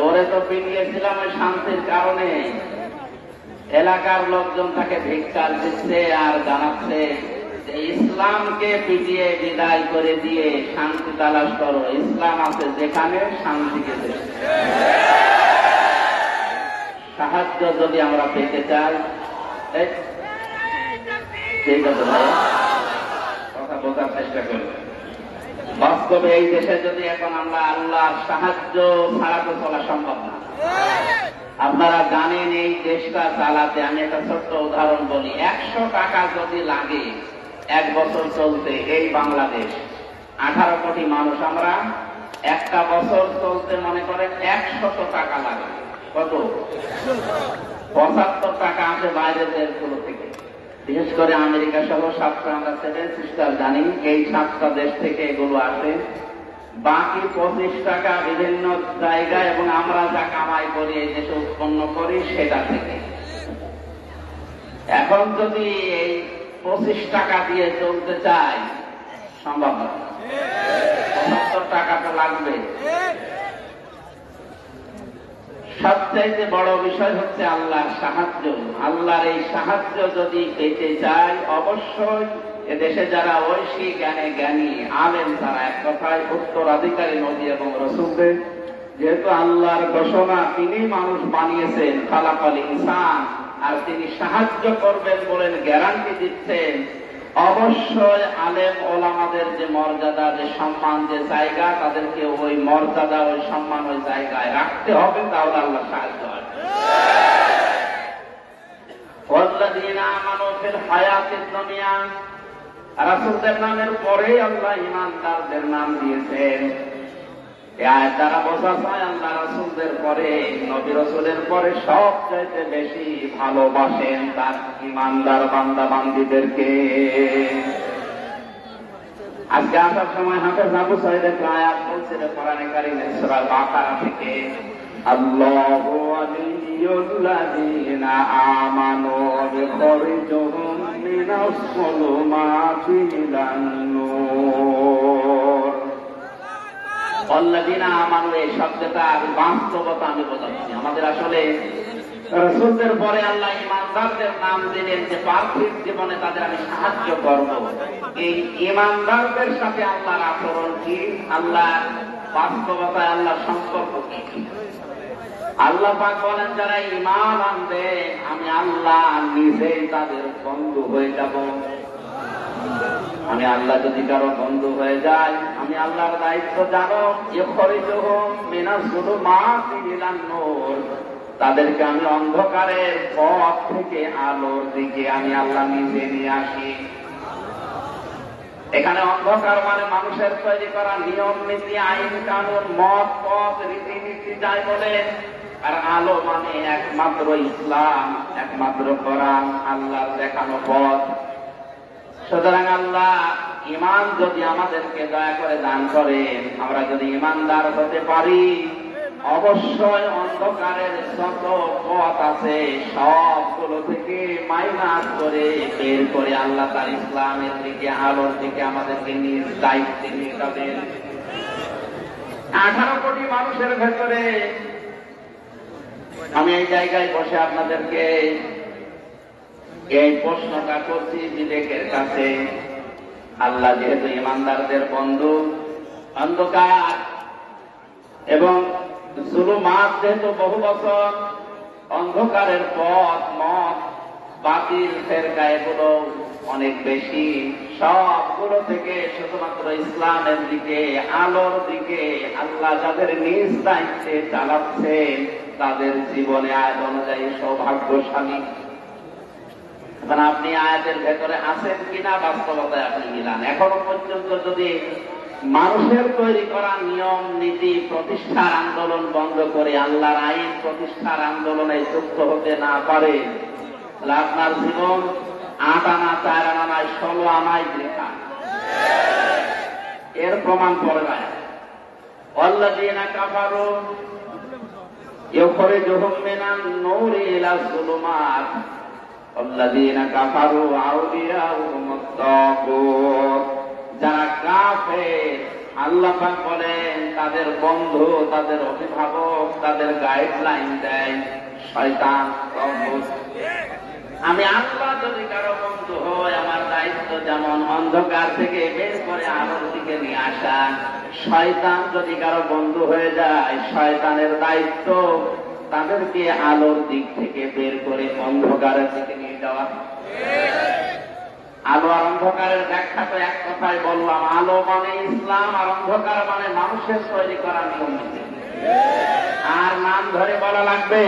ওরে তো পিটিয়েছিলাম ওই শান্তির কারণে। এলাকার লোকজন তাকে ধিক্কার দিচ্ছে আর জানাচ্ছে ইসলামকে পিটিয়ে বিদায় করে দিয়ে শান্তি তালাশ করো, ইসলাম আছে যেখানে শান্তি গেছে। সাহায্য যদি আমরা পেতে চাই, ঠিক আছে ভাই, কথা বোঝার চেষ্টা করি। বাস্তবে এই দেশে যদি এখন আমরা আল্লাহর সাহায্য ছাড়া তো চলা সম্ভব না। আপনারা জানেন এই দেশটা চালাতে, আমি একটা ছোট্ট উদাহরণ বলি, 100 টাকা যদি লাগে 1 বছর চলতে, এই বাংলাদেশ 18 কোটি মানুষ, আমরা একটা বছর চলতে মনে করেন 100 টাকা লাগে। কত? 75 টাকা আসে বাইরের দেশগুলো থেকে, বিশেষ করে আমেরিকা সহ 7টা, আমরা 7 সিস্টার জানি, এই 7টা দেশ থেকে এগুলো আসে। বাকি 25 টাকা বিভিন্ন জায়গায়, এবং আমরা যা কামাই করি এই দেশে উৎপন্ন করি সেটা থেকে। এখন যদি এই 25 টাকা দিয়ে চলতে চাই, সম্ভব না। 75 টাকা তো লাগবে। সবচাইতে বড় বিষয় হচ্ছে আল্লাহর সাহায্য। আল্লাহর এই সাহায্য যদি পেতে চাই, অবশ্যই এদেশে যারা ঐশী জ্ঞানে জ্ঞানী আলেম, তারা এক কথায় উত্তরাধিকারী নবী এবং রাসূলদের, যেহেতু আল্লাহর ঘোষণা তিনি মানুষ বানিয়েছেন, খালাকাল ইনসান, আর তিনি সাহায্য করবেন বলেন গ্যারান্টি দিচ্ছেন, অবশ্যই আলেম ওলামাদের যে মর্যাদা, যে সম্মান, যে জায়গা, তাদেরকে ওই মর্যাদা, ওই সম্মান, ওই জায়গায় রাখতে হবে, তাহলে আল্লাহ সাহায্য হয়। ওয়াল্লাযীনা আমানু ফিল হায়াতিদ দুনিয়া, রাসূলদের নামের পরে আল্লাহ ঈমানদারদের নাম দিয়েছেন। এই আয়াত দ্বারা বোঝা যায় আল্লাহ রাসূলদের পরে, নবী রাসূলের পরে সবচাইতে বেশি ভালোবাসেন তার ঈমানদার বান্দা বান্দীদেরকে। আজকে আসার সময় হাফেজ আবু সাঈদ একটা আয়াত বলছিল কোরআনে কারীমের সূরা বাকারা থেকে, আল্লাহু ওয়ালিয়ুল্লাযীনা আমানু বিখরিজুহুম মিনাস যুলুমাতি ইলান নূর। আল্লাযীনা আমানু, এই শব্দটা বাস্তবতা আমি বোঝাচ্ছি। আমাদের আসলে রাসূলদের পরে আল্লাহ ঈমানদারদের নাম দিলেন যে পার্থিব জীবনে তাদের আমি সাহায্য করব। এই ঈমানদারদের সাথে আল্লাহর আচরণ কি, আল্লাহর বাস্তবতায় আল্লাহর সম্পর্ক কি? আল্লাহ পাক বলেন যারা ঈমান আনবে আমি আল্লাহ নিজেই তাদের বন্ধু হয়ে যাব। আমি আল্লাহ যদি কারো বন্ধু হয়ে যায়, আমি আল্লাহর দায়িত্ব জানো, ইখরিজুহুম মিনাজ যুলুমাতি ইলান নূর, তাদেরকে আমি অন্ধকারের পথ থেকে আলোর দিকে আমি আল্লাহ নিজে নিয়ে আসি। এখানে অন্ধকার মানে মানুষের তৈরি করা নিয়ম নীতি, আইন কানুন, মত পথ, রীতিনীতি যাই বলে, আর আলো মানে একমাত্র ইসলাম, একমাত্র কোরআন, আল্লাহর দেখানো পথ। সুতরাং আল্লাহ ঈমান যদি আমাদেরকে দয়া করে দান করেন, আমরা যদি ঈমানদার হতে পারি, অবশ্যই অন্ধকারের যত পথ আছে সবগুলো থেকে মাইনাস করে বের করে আল্লাহ তার ইসলামের দিকে, আলোর দিকে আমাদেরকে নিজ দায়িত্বে নিয়ে যাবেন। 18 কোটি মানুষের ভেতরে আমি এই জায়গায় বসে আপনাদেরকে এই প্রশ্নটা করছি বিবেকের কাছে। আল্লাহ যেহেতু ঈমানদারদের বন্ধু, অন্ধকার এবং জুলুমাত যেহেতু বহু বছর, অন্ধকারের পথ, মত, বাতিল, ফেরকা এগুলো অনেক বেশি, সবগুলো থেকে শুধুমাত্র ইসলামের দিকে, আলোর দিকে আল্লাহ যাদের নিজ দায়িত্বে চালাচ্ছে, তাদের জীবনে আয়াত অনুযায়ী সৌভাগ্যশালী। এখন আপনি আয়াতের ভেতরে আছেন কিনা, বাস্তবতায় আপনি মিলান। এখনো পর্যন্ত যদি মানুষের তৈরি করা নিয়ম নীতি প্রতিষ্ঠার আন্দোলন বন্ধ করে আল্লাহর আইন প্রতিষ্ঠার আন্দোলনে যুক্ত হতে না পারে, তাহলে আপনার জীবন 8 আনা 4 আনা নয়, 16 আনায় লেখা। এর প্রমাণ পড়ে না। আল্লাযীনা কাফারু, ইউখরিজুহুম মিনান নূরি ইলাজ যুলুমাত আল্লাযীনা কাফারু আউলিয়াউহুমুত তাগুত। যারা কাফের, আল্লাহ পাক বলেন তাদের বন্ধু, তাদের অভিভাবক, তাদের গাইডলাইন দেয় শয়তান, তাগুত। আমি আল্লাহ যদি কারো বন্ধু হয়, আমার দায়িত্ব যেমন অন্ধকার থেকে বের করে আলোর দিকে নিয়ে আসা। শয়তান যদি কারো বন্ধু হয়ে যায়, শয়তানের দায়িত্ব তাদেরকে আলোর দিক থেকে বের করে অন্ধকারের দিকে নিয়ে যাওয়া। আলো আর অন্ধকারের ব্যাখ্যা তো এক কথায় বললাম, আলো মানে ইসলাম, আর অন্ধকার মানে মানুষের তৈরি করা নিয়ম নীতি। আর নাম ধরে বলা লাগবে?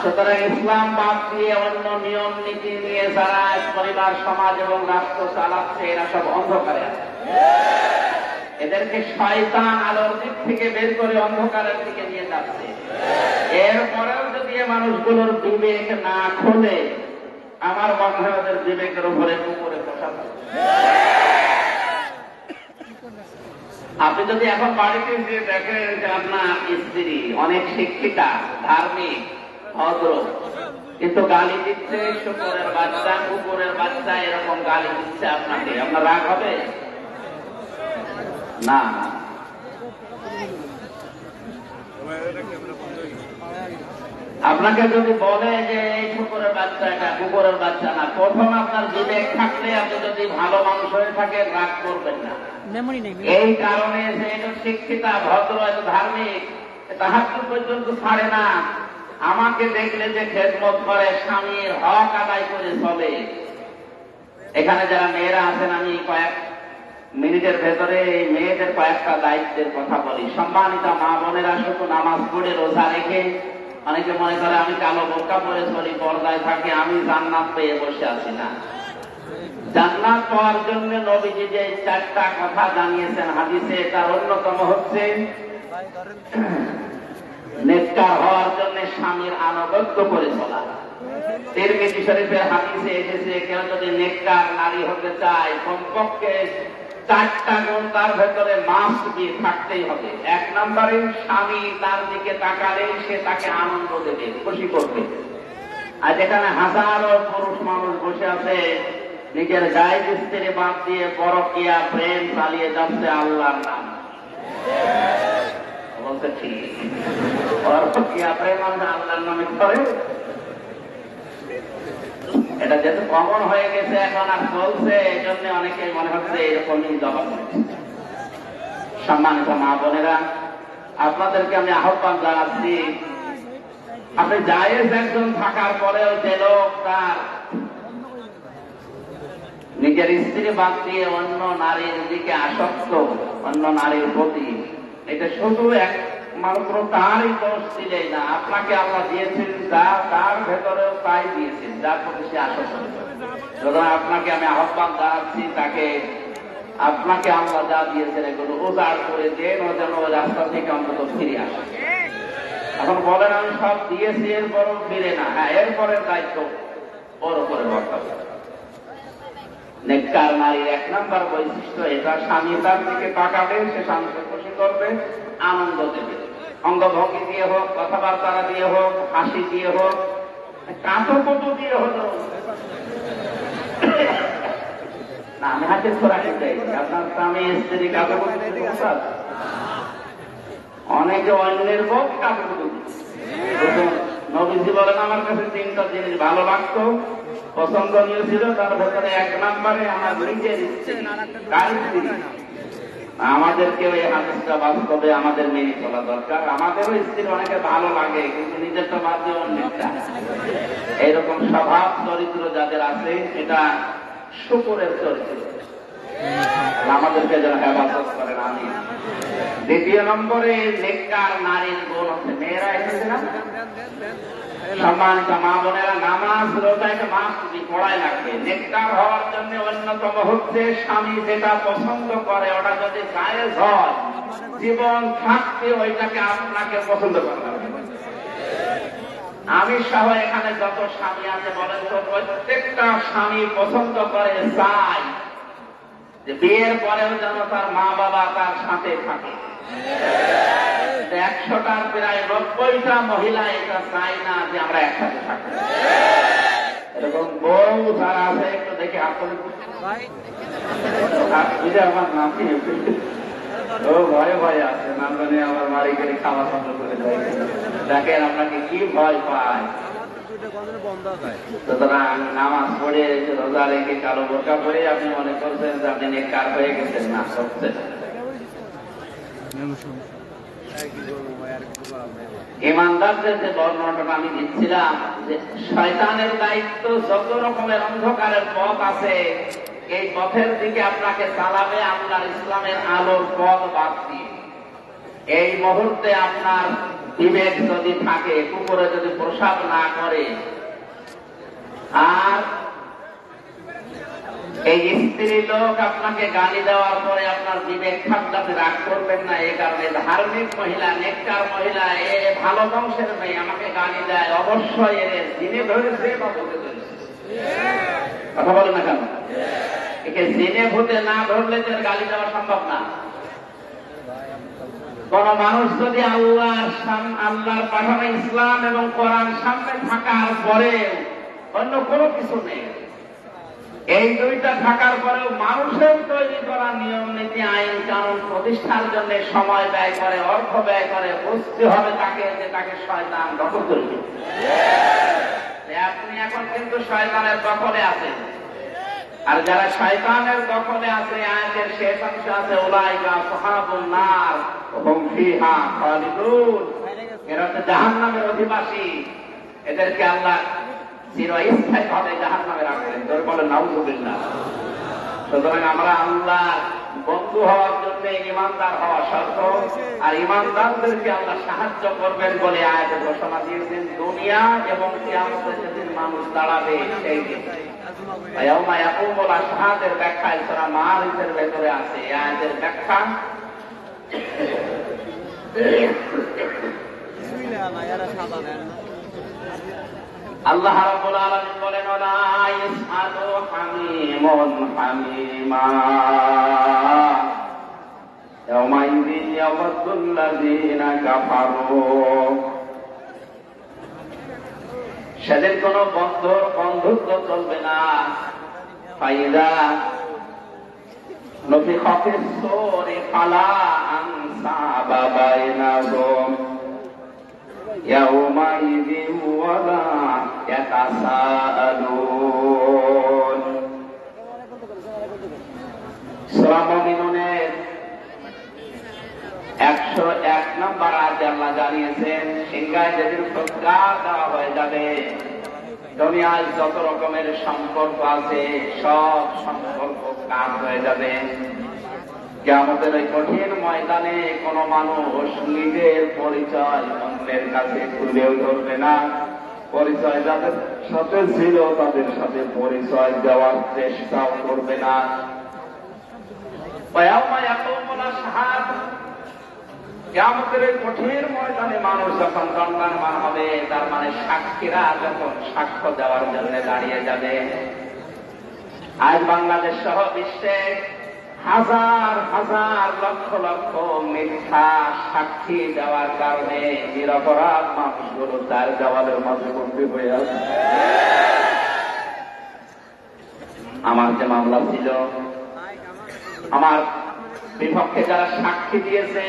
সুতরাং ইসলাম বাদ দিয়ে অন্য নিয়ম নীতি নিয়ে যারা পরিবার, সমাজ এবং রাষ্ট্র চালাচ্ছে, এরা সব অন্ধকারে আছে। এদেরকে শয়তান আলোর দিক থেকে বের করে অন্ধকারের দিকে নিয়ে যাচ্ছে। এরপরেও যদি মানুষগুলোর বিবেক না খোলে, আমার মনে হয় ওদের বিবেকের উপরে পুকুরে বসাতে। আপনি যদি এখন বাড়িতে যে দেখেন যে আপনার স্ত্রী অনেক শিক্ষিতা, ধার্মিক, ভদ্র, কিন্তু গালি দিচ্ছে, শুকরের বাচ্চা, কুকুরের বাচ্চা, এরকম গালি দিচ্ছে আপনাকে, আপনার রাগ হবে না? আপনাকে যদি বলে যে এই শুকরের বাচ্চা, এটা কুকুরের বাচ্চা না, প্রথম আপনার বিবেক থাকলে, আপনি যদি ভালো মানুষ হয়ে থাকেন, রাগ করবেন না। এই কারণে যে এটা শিক্ষিতা, ভদ্র, এত ধার্মিক, তাহাজ্জুদ পর্যন্ত ছাড়ে না। আমাকে দেখলে যে খেদমত করে, স্বামীর হক আদায় করে চলে। এখানে যারা মেয়েরা আছেন, আমি কয়েক মিনিটের ভেতরে এই মেয়েদের কয়েকটা দায়িত্বের কথা বলি। সম্মানিত মা বোনেরা, শুধু নামাজ পড়ে রোজা রেখে, অনেকে মনে করে আমি কালো বোরকা পরে চলি, পর্দায় থাকি, আমি জান্নাত পেয়ে বসে আছি। না, জান্নাত পাওয়ার জন্য নবীজি যে 4টা কথা জানিয়েছেন হাদিসে, তার অন্যতম হচ্ছে নেককার হওয়ার জন্য স্বামীর আনুগত্য করে চলা। তিরমিজি শরীফের হাদিসে এসেছে, কেউ যদি নেককার নারী হতে চায়, কমপক্ষে 4টা গুণ তার ভেতরে মাস্ট বি থাকতেই হবে। 1 নম্বরে, স্বামী তার দিকে তাকালে সে তাকে আনন্দ দেবে, খুশি করবে। আর যেখানে হাজারো পুরুষ মানুষ বসে আছে, নিজের জায়েজ স্ত্রী বাদ দিয়ে পরকীয়া প্রেম চালিয়ে যাচ্ছে আল্লাহর নাম বলতে, ঠিক পরকীয়া প্রেম আমরা আল্লাহর নামে করে। এটা যেহেতু কমন হয়ে গেছে, এখন আর চলছে, এই জন্য অনেকে মনে হচ্ছে এরকমই জবাব দিচ্ছে। সম্মানিত মা বোনেরা, আপনাদেরকে আমি আহ্বান জানাচ্ছি, আপনি জায়েজ একজন থাকার পরেও যে লোক তার নিজের স্ত্রী বাদ দিয়ে অন্য নারীর দিকে আসক্ত, অন্য নারীর প্রতি, এটা শুধু একমাত্র তারই দোষ দিলেই না, আপনাকে আল্লাহ দিয়েছেন যা, তার ভেতরেও তাই দিয়েছেন যার প্রতি সে আসক্ত। সুতরাং আপনাকে আমি আহ্বান জানাচ্ছি, তাকে, আপনাকে আল্লাহ যা দিয়েছেন এগুলো উজাড় করে দেন, ও যেন রাস্তা থেকে অন্তত ফিরে আসে। এখন বলেন আমি সব দিয়েছি, এরপরও ফিরে না। হ্যাঁ, এরপরের দায়িত্ব ওর উপরে বর্তাবে। নেককার নারীর 1 নম্বর বৈশিষ্ট্য এটা, স্বামী তার দিকে তাকাবে, সে স্বামীকে খুশি করবে, আনন্দ দেবে। অঙ্গভঙ্গি দিয়ে হোক, কথাবার্তা দিয়ে হোক, হাসি দিয়ে হোক, কাঁটো দিয়ে হলো না, আমি হাতের খোরাকি চাই। আপনার স্বামী স্ত্রী কাঁটো অনেকে অন্যের বউ কাঁটো নবীজি বলেন, আমার কাছে 3টা জিনিস ভালো লাগতো, পছন্দনীয় ছিল, তার ভেতরে 1 নম্বরে আমার নিজের স্ত্রী। আমাদেরকে এই হাদিসটা বাস্তবে আমাদের মেনে চলা দরকার। আমাদেরও স্ত্রী অনেকে ভালো লাগে, কিন্তু নিজেরটা বাদ দিয়ে অন্যটা। এইরকম স্বভাব চরিত্র যাদের আছে, এটা শুকরের চরিত্র, আমাদেরকে যেন হেফাজত করেন। আমি 2 নম্বরে নেককার নারীর গুণ হচ্ছে, মেয়েরা এসেছে না, সম্মানিত মা বোনেরা, নামাজ রোজা এটা মাস্ট পড়াই লাগবে। নেককার হওয়ার জন্য অন্যতম হচ্ছে, স্বামী যেটা পছন্দ করে ওটা যদি জায়েজ হয়, জীবন থাকতে ওইটাকে আপনাকে পছন্দ করতে হবে। আমি সহ এখানে যত স্বামী আছে বলেন তো, প্রত্যেকটা স্বামী পছন্দ করে, চাই যে বিয়ের পরেও যেন তার মা বাবা তার সাথে থাকে। 100টার প্রায় 90টা মহিলা এটা চাই না যে আমরা একসাথে থাকবো। এরকম বউ যারা আছে একটু দেখে আপনাদের আমার নাতি ও ভয়ে ভয়ে আছে, নাম জানি আমার বাড়ি করে খাওয়া বন্ধ করে দেয়। দেখেন আপনাকে কি ভয় পায়। সুতরাং নামাজ পড়ে রোজা রেখে কালো বোরকা পরে আপনি মনে করছেন যে আপনি নেককার হয়ে গেছেন, না করছেন। ইমানদারদের যে বর্ণনাটা আমি দিচ্ছিলাম যে শয়তানের দায়িত্ব যত রকমের অন্ধকারের পথ আছে এই পথের দিকে আপনাকে চালাবে আপনার ইসলামের আলোর পথ বাদ দিয়ে। এই মুহূর্তে আপনার বিবেক যদি থাকে, কুকুরে যদি প্রসাব না করে, আর এই স্ত্রী লোক আপনাকে গালি দেওয়ার পরে আপনার বিবেক ঠান্ডাতে রাগ করবেন না, এই কারণে ধার্মিক মহিলা, নেককার মহিলা, এ ভালো বংশের মেয়ে আমাকে গালি দেয়, অবশ্যই এর জিনে ধরেছে বা ভূতে ধরেছে। কথা বলে না কেন? একে জিনে ভূতে না ধরলে তো গালি দেওয়া সম্ভব না। কোন মানুষ যদি আল্লাহর পাঠানো ইসলাম এবং কোরআন সামনে থাকার পরে অন্য কোনো কিছু নেই, এই দুইটা থাকার পরেও মানুষের তৈরি করা নিয়ম নীতি আইন কানুন প্রতিষ্ঠার জন্য সময় ব্যয় করে, অর্থ ব্যয় করে, বুঝতে হবে তাকে যে তাকে শয়তান দখল করবে। আপনি এখন কিন্তু শয়তানের দখলে আছেন, আর যারা শয়তানের দখলে আছে আয়াতের শেষ অংশ আছে উলাইকা আসহাবুন নার হুম ফিহা খালিদুন, এরা হচ্ছে জাহান্নামের অধিবাসী, এদেরকে আল্লাহ চিরস্থায়ীভাবে জাহান্নামে রাখবেন। তোর বলে নাউযুবিল্লাহ। সুতরাং আমরা আল্লাহ বন্ধু হওয়ার জন্য ইমানদার হওয়া শর্ত, আর ইমানদারদেরকে আল্লাহ সাহায্য করবেন বলে আয়াতে ঘোষণা দিয়েছেন দুনিয়া এবং কিয়ামতের যেদিন মানুষ দাঁড়াবে সেই দিন। ইয়াউমা ইয়াকুমুল আশহাদের ব্যাখ্যা সূরা মাআরিজের ভেতরে আছে। এই আয়াতের ব্যাখ্যা আল্লাহ রাব্বুল আলামিন বলেন ওয়ালা ইয়াসআলু হামীমুন হামীমা ইয়াওমা ইযিন ইয়াওয়াদ্দুল্লাযীনা কাফারু। সেদিন কোন বন্ধুত্ব চলবে না। ফাইদা নফিখা ফিস সূরি ফালা আনসাবা বাইনাহুম ইয়াওমাইযিন ওয়ালা ইয়াতাসাআলুন। সূরা মুমিনুনের 101 নম্বর আয়াতে আল্লাহ জানিয়েছেন সিংহায় যেদিন প্রকার দেওয়া হয়ে যাবে, দুনিয়ায় যত রকমের সম্পর্ক আছে সব সম্পর্ক কাজ হয়ে যাবে। কিয়ামতের এই কঠিন ময়দানে কোন মানুষ নিজের পরিচয় অন্যের কাছে তুলেও ধরবে না, পরিচয় যাদের সাথে ছিল তাদের সাথে পরিচয় দেওয়ার চেষ্টাও করবে না। ওয়ায়াউমা ইয়াকুমুল আশহাদ, কিয়ামতের এই কঠিন ময়দানে মানুষ যখন দণ্ডায়মান হবে, তার মানে সাক্ষীরা যখন সাক্ষ্য দেওয়ার জন্য দাঁড়িয়ে যাবে। আজ বাংলাদেশ সহ বিশ্বে হাজার হাজার লক্ষ লক্ষ মিথ্যা সাক্ষী দেওয়ার কারণে নিরপরাধ মানুষগুলো তার দেওয়ালের মাঝে বন্দী হয়ে আছে। আমার যে মামলা ছিল, আমার বিপক্ষে যারা সাক্ষী দিয়েছে,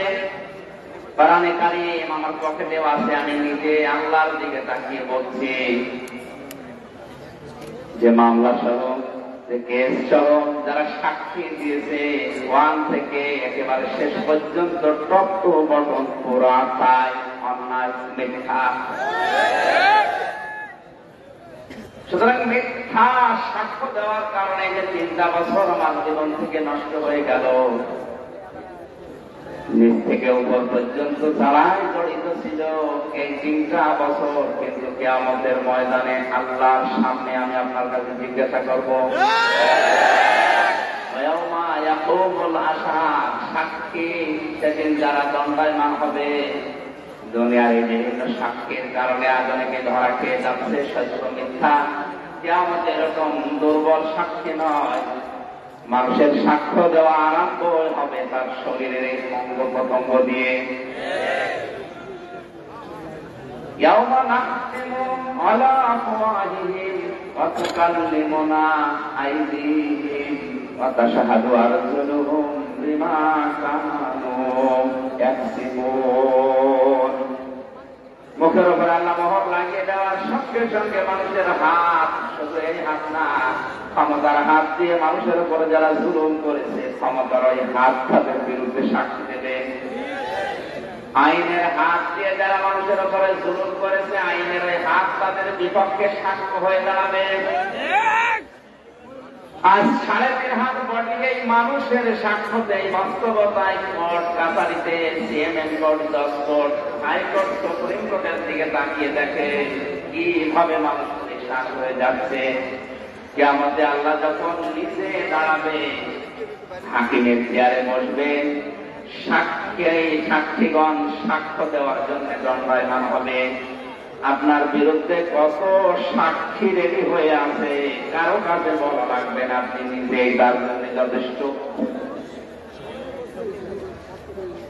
কোরআনে কারীম আমার পক্ষে দেওয়া আছে, আমি নিজে আল্লাহর দিকে তাকিয়ে বলছি যে মামলা সহ কেস সহ যারা সাক্ষী দিয়েছে 1 থেকে একেবারে শেষ পর্যন্ত টপ টু বটম পুরা তাই অন্যায় মিথ্যা। সুতরাং মিথ্যা সাক্ষ্য দেওয়ার কারণে যে 3টা বছর আমার জীবন থেকে নষ্ট হয়ে গেল, নিজ থেকে উপর পর্যন্ত যারাই জড়িত ছিল এই 3টা বছর কিন্তু কিয়ামতের ময়দানে আল্লাহর সামনে আমি আপনার কাছে জিজ্ঞাসা করব। ওয়ায়াউমা ইয়াকুমুল আশহাদ, সাক্ষী সেদিন যারা দণ্ডায়মান হবে, দুনিয়ার এই বিভিন্ন সাক্ষীর কারণে আজ অনেকে ধরা খেয়ে যাচ্ছে সত্য মিথ্যা। কিয়ামতে এরকম দুর্বল সাক্ষী নয়, মানুষের সাক্ষ্য দেওয়া আরম্ভ হবে তার শরীরের এই অঙ্গ প্রত্যঙ্গ দিয়ে। ইয়াওমা নাখতিমু আলা আফওয়াহিহিম ওয়া তুকাল্লিমুনা আইদিহিম ওয়া তাশহাদু আরজুলুহুম বিমা কানু ইয়াকসিবুন। মুখের উপর আল্লাহ মোহর লাগিয়ে দেওয়ার সঙ্গে সঙ্গে মানুষের হাত, শুধু এই হাত না, ক্ষমতার হাত দিয়ে মানুষের উপরে যারা জুলুম করেছে, ক্ষমতার ওই হাত তাদের বিরুদ্ধে সাক্ষী দেবে। আইনের হাত দিয়ে যারা মানুষের উপরে জুলুম করেছে, আইনের ওই হাত তাদের বিপক্ষে সাক্ষ্য হয়ে দাঁড়াবে। আজ 3.5 হাত বডি এই মানুষের সাক্ষ্য দেয় বাস্তবতায়। কোর্ট কাছারিতে, সিএমএম কোর্ট, জজ কোর্ট, হাইকোর্ট, সুপ্রিম কোর্টের দিকে তাকিয়ে দেখে কিভাবে মানুষ নিঃশ্বাস হয়ে যাচ্ছে। কিয়ামতে আল্লাহ যখন নিচে দাঁড়াবে, হাকিমের চেয়ারে বসবে, সাক্ষীগণ সাক্ষ্য দেওয়ার জন্য দণ্ডায়মান হবে। আপনার বিরুদ্ধে কত সাক্ষী রেডি হয়ে আছে, কারো কাছে বলা লাগবে না, আপনি নিজেই তার জন্য যথেষ্ট।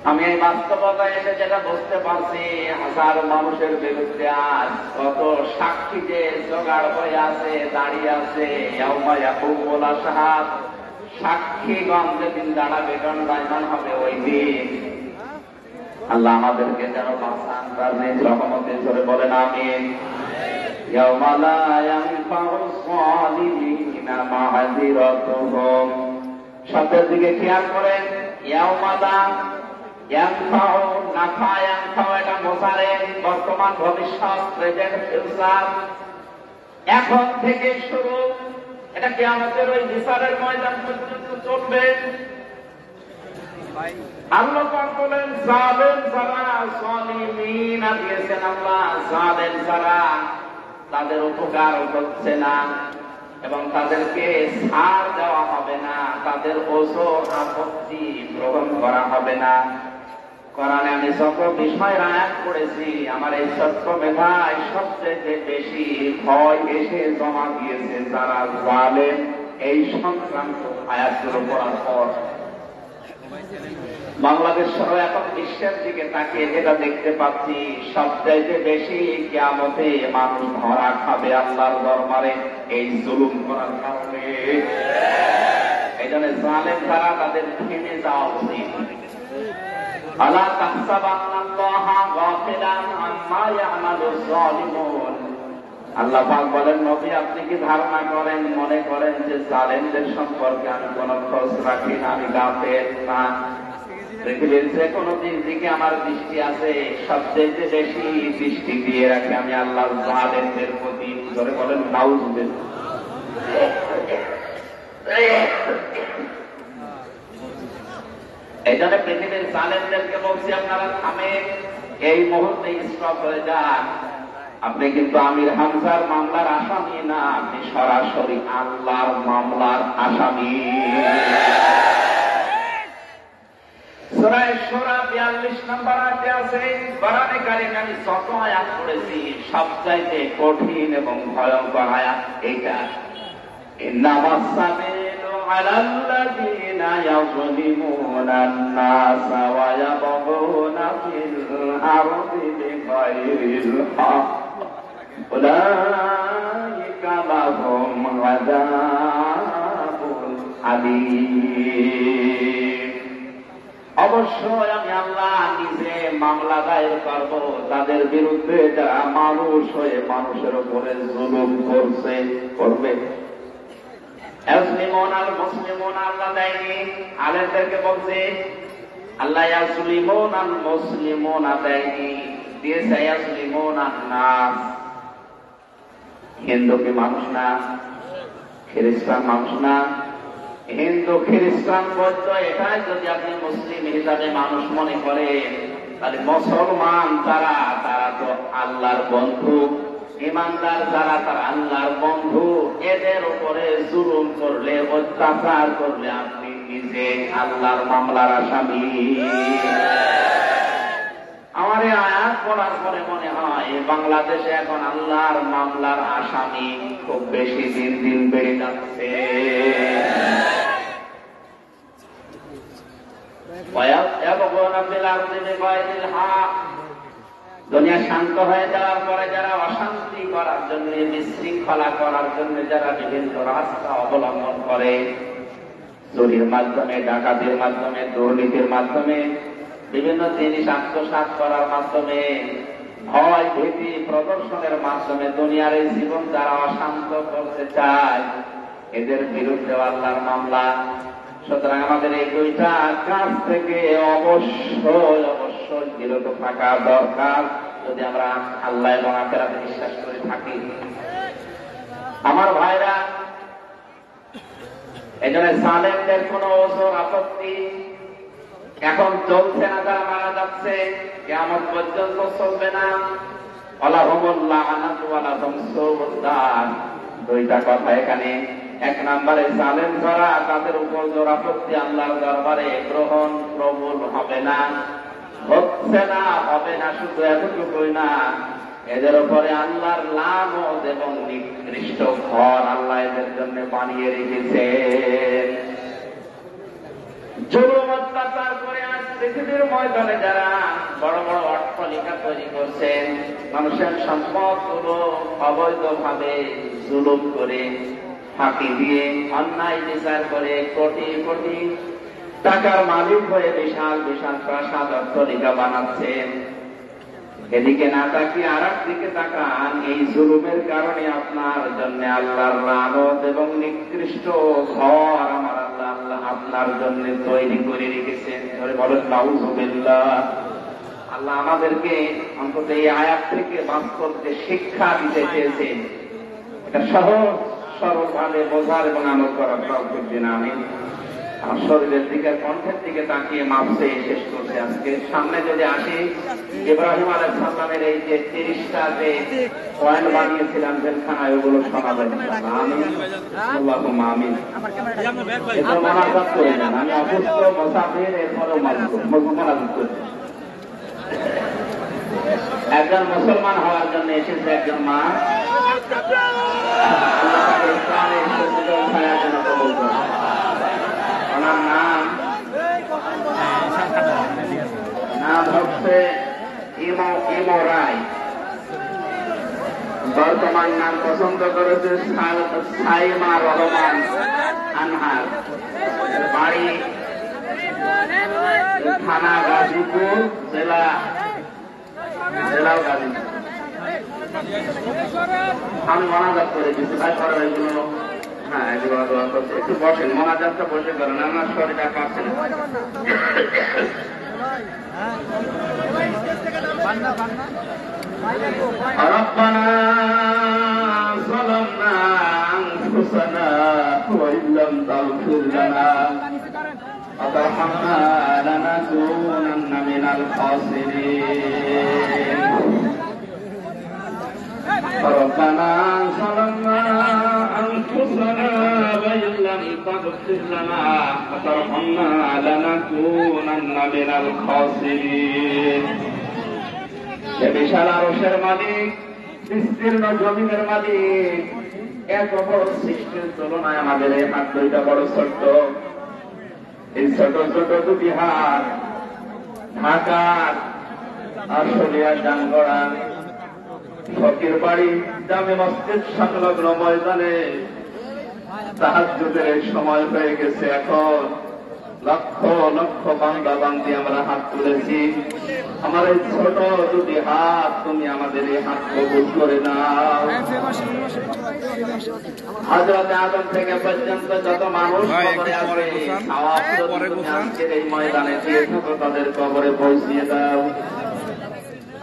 আমি এই বাস্তবতায় এসে যেটা বুঝতে পারছি, হাজার মানুষের বিরুদ্ধে আজ কত সাক্ষী যে জোগাড় হয়ে আছে, দাঁড়িয়ে আছে। সাক্ষীগণ যেদিন দাঁড়াবে, দণ্ডায়মান হবে ওই দিন। আল্লাহ আমাদেরকে যেন বাঁচান, তার নিজ রহমতে ধরে বলেন আমিন। ইয়াওমা লা ইয়ানফাউ যালিমিনা মা'যিরাতুহুম। শব্দের দিকে খেয়াল করেন। ইয়াওমা লা ইয়ানফাউ, নাফা ইয়ানফাউ এটা মোজারে, বর্তমান, ভবিষ্যৎ, প্রেজেন্ট, ফিউচার। এখন থেকে শুরু, এটা কিয়ামতের ওই বিচারের ময়দান পর্যন্ত চলবে। আল্লাহ পাক বলেন জালেম যারা, যালিমিন দিয়েছেন আল্লাহ, জালেম যারা, তাদের উপকার হচ্ছে না এবং তাদেরকে ছাড় দেওয়া হবে না, তাদের ওজর আপত্তি গ্রহণ করা হবে না। কোরআনে আমি যত বিষয়ের আয়াত পড়েছি, আমার এই ছোট্ট মেধায় সবচেয়ে বেশি ভয় এসে জমা দিয়েছে যারা জালেম, এই সংক্রান্ত আয়াতগুলো পড়ার পর। বাংলাদেশ সহ এখন বিশ্বের দিকে তাকিয়ে যেটা দেখতে পাচ্ছি, সবচাইতে বেশি কিয়ামতে মানুষ ধরা খাবে আল্লাহর দরবারে এই জুলুম করার কারণে। এই জন্য জালেম যারা, তাদের থেমে যাওয়া উচিত। আলা তাহসাবান্নাল্লাহা গাফিলান আম্মা ইয়ামালুজ জালিমুন। আল্লাহ পাক বলেন, নবী আপনি কি ধারণা করেন, মনে করেন যে জালেমদের সম্পর্কে আমি কোন খোঁজ রাখি না, আমি গাফেল না? পৃথিবীর যে কোনো দিকে আমার দৃষ্টি আছে, সবচেয়ে বেশি দৃষ্টি দিয়ে রাখি আমি আল্লাহ জালেমদের প্রতি। ধরে বলেন নাউজুবিল্লাহ। এই জন্য পৃথিবীর জালেমদেরকে বলছি, আপনারা থামেন, এই মুহূর্তে স্টপ হয়ে যান। আপনি কিন্তু আমির হামজার মামলার আসামি না, আপনি সরাসরি আল্লাহর মামলার আসামি। সূরা সূরা 42 নম্বর আয়াতে আছে, কোরআনে কারীমে আমি যত আয়াত পড়েছি সবচাইতে কঠিন এবং ভয়ঙ্কর আয়াত এইটা। ইন্নামাস সাবিলু আলাল্লাযীনা ইয়াযলিমুনান নাসা ওয়া ইয়াবগুনা ফিল আরদি বিগাইরিল হক উলাইকা লাহুম আযাবুন আলীম। অবশ্যই আমি আল্লাহ নিজে মামলা দায়ের করব তাদের বিরুদ্ধে যারা মানুষ হয়ে মানুষের উপরে জুলুম করবে। ইয়াসলিমুন আল মুসলিমুন আল্লাহ দেয়নি, আলেমদেরকে বলছে আল্লাহ ইয়াসলিমুন আল মুসলিমুন দেয়নি, দিয়েছে ইয়াসলিমুন আন নাস। হিন্দু কি মানুষ না? খ্রিস্টান মানুষ না? হিন্দু খ্রিস্টান বৌদ্ধ এটাই যদি আপনি মুসলিম হিসাবে মানুষ মনে করেন, তাহলে মুসলমান তারা তো আল্লাহর বন্ধু। ইমানদার যারা, তারা আল্লাহর বন্ধু। এদের উপরে জুলুম করলে, অত্যাচার করলে আপনি নিজে আল্লাহর মামলার আসামি। আমার এই আয়াত পড়ার পরে মনে হয় বাংলাদেশে এখন আল্লাহর মামলার আসামি খুব বেশি দিন দিন বেড়ে যাচ্ছে। আরদি বিগাইরিল হক। দুনিয়া শান্ত হয়ে যাওয়ার পরে যারা অশান্তি করার জন্য, বিশৃঙ্খলা করার জন্য যারা বিভিন্ন রাস্তা অবলম্বন করে, চুরির মাধ্যমে, ডাকাতির মাধ্যমে, দুর্নীতির মাধ্যমে, বিভিন্ন জিনিস আত্মসাৎ করার মাধ্যমে, ভয় ভীতি প্রদর্শনের মাধ্যমে দুনিয়ার এই জীবন যারা অশান্ত করতে চায়, এদের বিরুদ্ধে আল্লাহর মামলা। সুতরাং আমাদের এই দুইটা কাজ থেকে অবশ্যই বিরত থাকা দরকার, যদি আমরা আল্লাহ এবং আখিরাতে বিশ্বাস করে থাকি। আমার ভাইরা, এই জন্য জালেমদের কোন ওজোর আপত্তি এখন চলছে না, যারা মারা যাচ্ছে কিয়ামত পর্যন্ত চলবে না। দুইটা কথা এখানে। এক নম্বরে জালেম যারা, তাদের উপর জোর আপত্তি আল্লাহর দরবারে গ্রহণ কবুল হবে না, হচ্ছে না, হবে না। শুধু এতটুকুই না, এদের উপরে আল্লাহর লানত এবং নিকৃষ্ট ঘর আল্লাহ এদের জন্য বানিয়ে রেখেছে। জুলুম অত্যাচার করে আজ পৃথিবীর ময়দানে যারা বড় বড় অট্টালিকা তৈরি করছেন, মানুষের সম্পদগুলো অবৈধভাবে জুলুম করে, ফাঁকি দিয়ে, অন্যায় বিচার করে কোটি কোটি টাকার মালিক হয়ে বিশাল বিশাল প্রাসাদ অট্টালিকা বানাচ্ছেন। এদিকে না তাকিয়ে আর একদিকে তাকান, এই জুলুমের কারণে আপনার জন্য আল্লাহর লানত এবং নিকৃষ্ট ঘর আমার আল্লাহ আপনার জন্য তৈরি করে রেখেছেন। ধরে বলেন নাউযুবিল্লাহ। আল্লাহ আমাদেরকে অন্তত এই আয়াত থেকে বাস্তবকে শিক্ষা দিতে চেয়েছেন। এটা সহজ সরল ভাবে বোঝার এবং আমল করার তৌফিক দিন আমিন। আমার শরীরের দিকে, কণ্ঠের দিকে তাকিয়ে মাপছে শেষ করছে। আজকে সামনে যদি আসি, ইব্রাহিম আলাইহিস সালামের এই যে 30টা যে পয়েন্ট বানিয়েছিলাম জেলখানায়, ওগুলো শোনাবেন আমিন, আল্লাহুম্মা আমিন। এটা মোনাজাত করে নেন। আমি অসুস্থ, মুসাফির, এরপরেও মোনাজাত করছি। একজন মুসলমান হওয়ার জন্য এসেছে একজন মা, ওনার নাম হচ্ছে ইমো রায়। বর্তমান নাম পছন্দ করেছে সাইমা রহমান আনহার। বাড়ি থানা গাজীপুর, জেলাও গাজীপুর। আমি মোনাজাত করে দিচ্ছি ভাই, করার এগুলো। হ্যাঁ, এগুলো একটু বসেন, মোনাজাতটা বসে করেন, আমার শরীরটা পাচ্ছে না। ربنا ظلمنا أنفسنا وإن لم تغفر لنا وترحمنا لنكونن من الخاسرين ربنا ظلمنا أنفسنا وإن لم تغفر لنا وترحمنا لنكونن من الخاسرين বিশাল আরশের মালিক, বিস্তীর্ণ জমিনের মালিক, এত বড় সৃষ্টির তুলনায় আমাদের এই হাত দুইটা বড় ছোট্ট। এই ছোট ছোট দুটি হাত ঢাকার আশুলিয়া জানগড়া ফকির বাড়ি জামে মসজিদ সংলগ্ন ময়দানে তাহাজ্জুদের সময় হয়ে গেছে। এখন লক্ষ লক্ষ বান্দা বান্দি আমরা হাত তুলেছি। আমার এই ছোট দুটি হাত তুমি আমাদের এই হাত কবুল করে নাও। হযরতে আদম থেকে পর্যন্ত যত মানুষ কবরে আছে, আজকের এই ময়দানে দিয়ে থাকো, তাদের কবরে পৌঁছিয়ে দাও।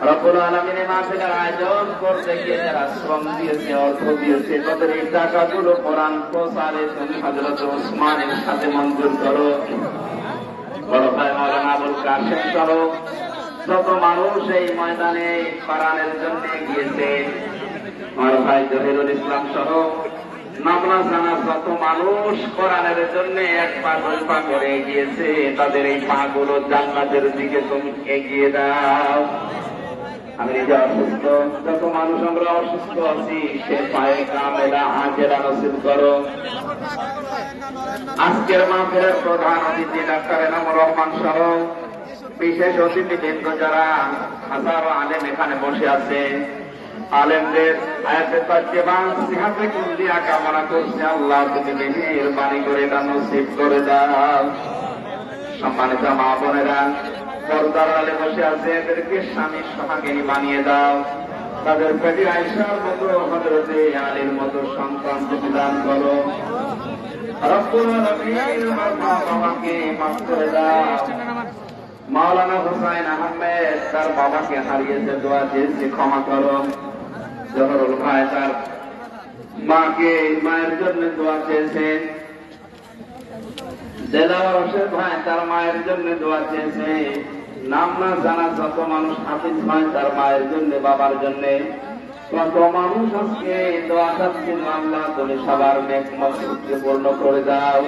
রব্বুল আলামিন এই মাহফিলের আয়োজন করতে গিয়ে যারা শ্রম দিয়েছে, অর্থ দিয়েছে, তাদের এই টাকাগুলো কোরআন প্রচারে তুমি হযরত ওসমানের সাথে মঞ্জুর করো। বড় ভাই মাওলানা আবুল কাশেম সহ যত মানুষ এই ময়দানে কোরআনের জন্য গিয়েছে, আমার ভাই জহিরুল ইসলাম সহ নামনা জানার যত মানুষ কোরআনের জন্য এক পা দুই পা করে গিয়েছে, তাদের এই পা গুলো জান্নাতের দিকে তুমি এগিয়ে দাও। আমি নিজে অসুস্থ, যত মানুষ আমরা অসুস্থ আছি, সে পায়ে কামেলা আজেরা নসিব করো। আজকের মাহফিলের প্রধান অতিথি ডাক্তার এনামুর রহমান সহ বিশেষ অতিথিবৃন্দ যারা হাজারো আলেম এখানে বসে আছে, আলেমদের আয়াতে তাজ্জেবা সিহাতে কুল্লিয়া কামনা করছে, আল্লাহ তুমি মেহেরবানি করে এটা নসিব করে দাও। সম্মানিত মা বোনেরা, পর্দার আলে বসে আছে, এদেরকে স্বামী সোহাগিনী বানিয়ে দাও। তাদের পেটে আয়েশার মতো, হযরতে আলীর মতো সন্তান তুমি দান করো। রব্বুল আলামিন আমার মা বাবাকে মাফ করে দাও। মাওলানা হুসাইন আহমেদ তার বাবাকে হারিয়েছে, দোয়া চেয়েছে, ক্ষমা করো। জহরুল ভাই তার মায়ের জন্য দোয়া চেয়েছেন। দেলাওয়ার হোসেন ভাই তার মায়ের জন্য দোয়া চেয়েছে। নাম না জানা যত মানুষ হাফিজ ভাই তার মায়ের জন্য, বাবার জন্য, কত মানুষ আজকে দোয়া চাচ্ছেন, আল্লাহ তুমি সবার নেক মকসুদকে পূর্ণ করে দাও।